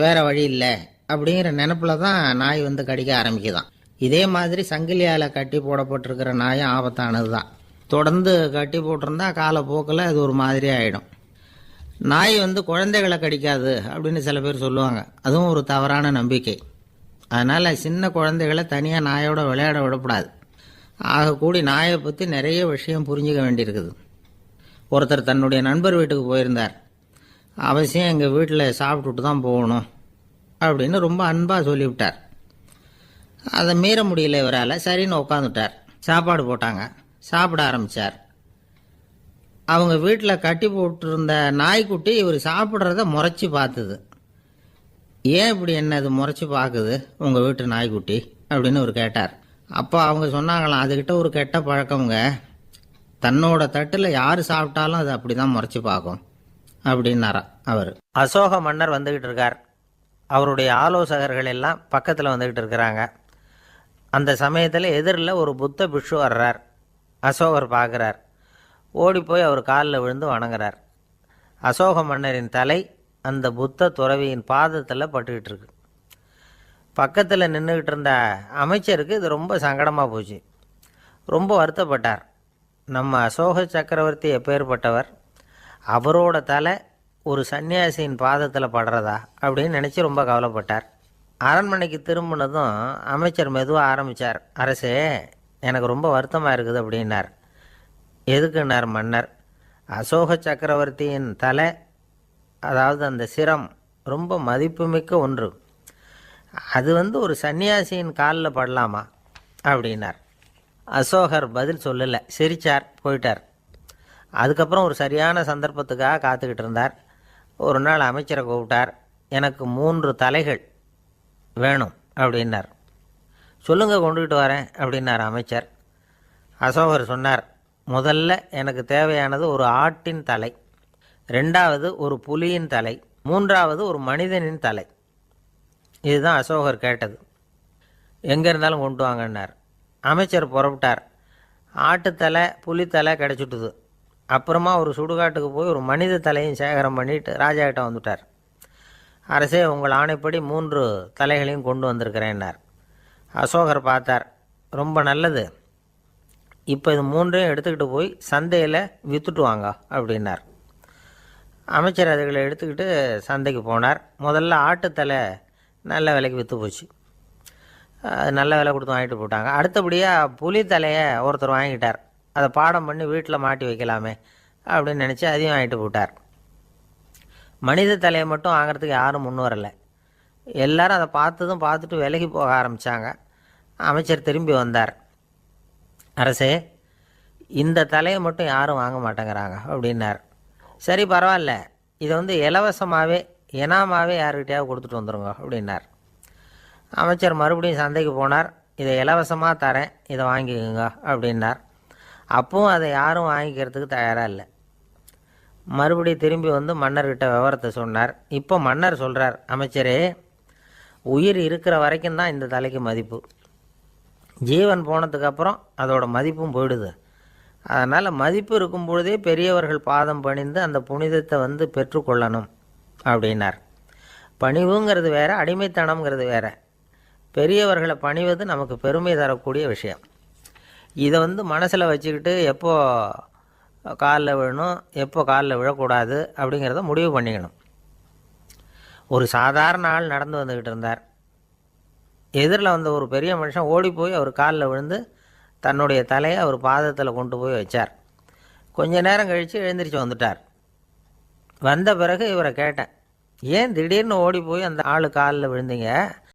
வேறு வழி இல்லை அப்படிங்கிற நினப்பில் தான் நாய் கடிக்க ஆரம்பிக்குதான். இதே மாதிரி சங்கிலியால் கட்டி போடப்பட்டிருக்கிற நாயும் ஆபத்தானது தான். தொடர்ந்து கட்டி போட்டிருந்தா காலப்போக்கில் அது ஒரு மாதிரி ஆகிடும். நாய் குழந்தைகளை கடிக்காது அப்படின்னு சில பேர் சொல்லுவாங்க. அதுவும் ஒரு தவறான நம்பிக்கை. அதனால் சின்ன குழந்தைகளை தனியாக நாயோட விளையாட விடக்கூடாது. ஆகக்கூடி நாயை பற்றி நிறைய விஷயம் புரிஞ்சுக்க வேண்டியிருக்குது. ஒருத்தர் தன்னுடைய நண்பர் வீட்டுக்கு போயிருந்தார். அவசியம் எங்கள் வீட்டில் சாப்பிட்டுட்டு தான் போகணும் அப்படின்னு ரொம்ப அன்பாக சொல்லிவிட்டார். அதை மீற முடியல இவரால். சரின்னு உட்காந்துட்டார். சாப்பாடு போட்டாங்க, சாப்பிட ஆரம்பித்தார். அவங்க வீட்டில் கட்டி போட்டிருந்த நாய்க்குட்டி இவர் சாப்பிட்றத முறைச்சி பார்த்துது. ஏன் இப்படி என்ன இது முறைச்சி பார்க்குது உங்கள் வீட்டு நாய்க்குட்டி அப்படின்னு அவர் கேட்டார். அப்போ அவங்க சொன்னாங்களாம், அதுக்கிட்ட ஒரு கெட்ட பழக்கங்க, தன்னோட தட்டில் யார் சாப்பிட்டாலும் அது அப்படி தான் முறைச்சி பார்க்கும் அப்படின்னாரா அவர். அசோக மன்னர் வந்துக்கிட்டு இருக்கார். அவருடைய ஆலோசகர்கள் எல்லாம் பக்கத்தில் வந்துக்கிட்டு இருக்கிறாங்க. அந்த சமயத்தில் எதிரில் ஒரு புத்த பிக்ஷு வர்றார். அசோகர் பார்க்குறார். ஓடி போய் அவர் காலில் விழுந்து வணங்குறார். அசோக மன்னரின் தலை அந்த புத்த துறவியின் பாதத்தில் பட்டுக்கிட்டு இருக்கு. பக்கத்தில் நின்றுக்கிட்டு இருந்த அமைச்சருக்கு இது ரொம்ப சங்கடமாக போச்சு. ரொம்ப வருத்தப்பட்டார். நம்ம அசோக சக்கரவர்த்தி எப்பேற்பட்டவர், அவரோட தலை ஒரு சன்னியாசியின் பாதத்தில் படுறதா அப்படின்னு நினச்சி ரொம்ப கவலைப்பட்டார். அரண்மனைக்கு திரும்பினதும் அமைச்சர் மெதுவாக ஆரம்பித்தார். அரசே, எனக்கு ரொம்ப வருத்தமாக இருக்குது அப்படின்னார். எதுக்குன்னார் மன்னர். அசோக சக்கரவர்த்தியின் தலை, அதாவது அந்த சிரம், ரொம்ப மதிப்புமிக்க ஒன்று. அது ஒரு சன்னியாசியின் காலில் படலாமா அப்படின்னார். அசோகர் பதில் சொல்லலை, சிரித்தார், போயிட்டார். அதுக்கப்புறம் ஒரு சரியான சந்தர்ப்பத்துக்காக காத்துக்கிட்டு இருந்தார். ஒரு நாள் அமைச்சரை கூப்பிட்டார். எனக்கு 3 தலைகள் வேணும் அப்படின்னார். சொல்லுங்கள், கொண்டுகிட்டு வரேன் அப்படின்னார் அமைச்சர். அசோகர் சொன்னார், முதல்ல எனக்கு தேவையானது ஒரு ஆட்டின் தலை, 2வது ஒரு புலியின் தலை, 3வது ஒரு மனிதனின் தலை. இதுதான் அசோகர் கேட்டது. எங்கே இருந்தாலும் கொண்டு வாங்கன்னார். அமைச்சர் புறப்பட்டார். ஆட்டுத்தலை, புலித்தலை கிடச்சிட்டுது. அப்புறமா ஒரு சுடுகாட்டுக்கு போய் ஒரு மனித தலையும் சேகரம் பண்ணிட்டு ராஜா கிட்ட வந்துட்டார். அரசே, உங்கள் ஆணைப்படி 3 தலைகளையும் கொண்டு வந்திருக்கிறேன்னார். அசோகர் பார்த்தார். ரொம்ப நல்லது, இப்போ இது 3ஐயும் எடுத்துக்கிட்டு போய் சந்தையில் விற்றுட்டு வாங்க அப்படின்னார். அமைச்சர் அதுகளை எடுத்துக்கிட்டு சந்தைக்கு போனார். முதல்ல ஆட்டுத்தலை நல்ல விலைக்கு விற்று போச்சு. நல்ல விலை கொடுத்து வாங்கிட்டு போட்டாங்க. அடுத்தபடியாக புலி தலையை ஒருத்தர் வாங்கிட்டார். அதை பாடம் பண்ணி வீட்டில் மாட்டி வைக்கலாமே அப்படின்னு நினச்சி அதையும் வாங்கிட்டு போட்டார். மனித தலையை மட்டும் வாங்கிறதுக்கு யாரும் முன் வரலை. எல்லாரும் அதை பார்த்துட்டு விலகி போக ஆரம்பித்தாங்க. அமைச்சர் திரும்பி வந்தார். அரசே, இந்த தலையை மட்டும் யாரும் வாங்க மாட்டேங்கிறாங்க அப்படின்னார். சரி, பரவாயில்ல, இதை இலவசமாகவே இனாமாவே யாருக்கிட்டையாவது கொடுத்துட்டு வந்துடுங்க அப்படின்னார். அமைச்சர் மறுபடியும் சந்தைக்கு போனார். இதை இலவசமாக தரேன், இதை வாங்கிக்கோங்க அப்படின்னார். அப்பவும் அதை யாரும் வாங்கிக்கிறதுக்கு தயாராக இல்லை. மறுபடியும் திரும்பி மன்னர்கிட்ட விவரத்தை சொன்னார். இப்போ மன்னர் சொல்கிறார், அமைச்சரே, உயிர் இருக்கிற வரைக்கும் தான் இந்த தலைக்கு மதிப்பு. ஜீவன் போனதுக்கப்புறம் அதோட மதிப்பும் போயிடுது. அதனால் மதிப்பு இருக்கும் பொழுதே பெரியவர்கள் பாதம் பணிந்து அந்த புனிதத்தை பெற்றுக்கொள்ளணும் அப்படின்னார். பணிவுங்கிறது வேறு, அடிமைத்தனம்ங்கிறது வேறு. பெரியவர்களை பணிவது நமக்கு பெருமை தரக்கூடிய விஷயம். இதை மனசில் வச்சுக்கிட்டு எப்போ காலில் விழணும், எப்போ காலில் விழக்கூடாது அப்படிங்கிறத முடிவு பண்ணிக்கணும். ஒரு சாதாரண ஆள் நடந்து வந்துக்கிட்டு இருந்தார். எதிரில் ஒரு பெரிய மனுஷன் ஓடி போய் அவர் காலில் விழுந்து தன்னுடைய தலையை அவர் பாதத்தில் கொண்டு போய் வச்சார். கொஞ்ச நேரம் கழித்து எழுந்திரிச்சு வந்துட்டார். வந்த பிறகு இவரை கேட்டேன், ஏன் திடீர்னு ஓடி போய் அந்த ஆள் காலில் விழுந்தீங்க,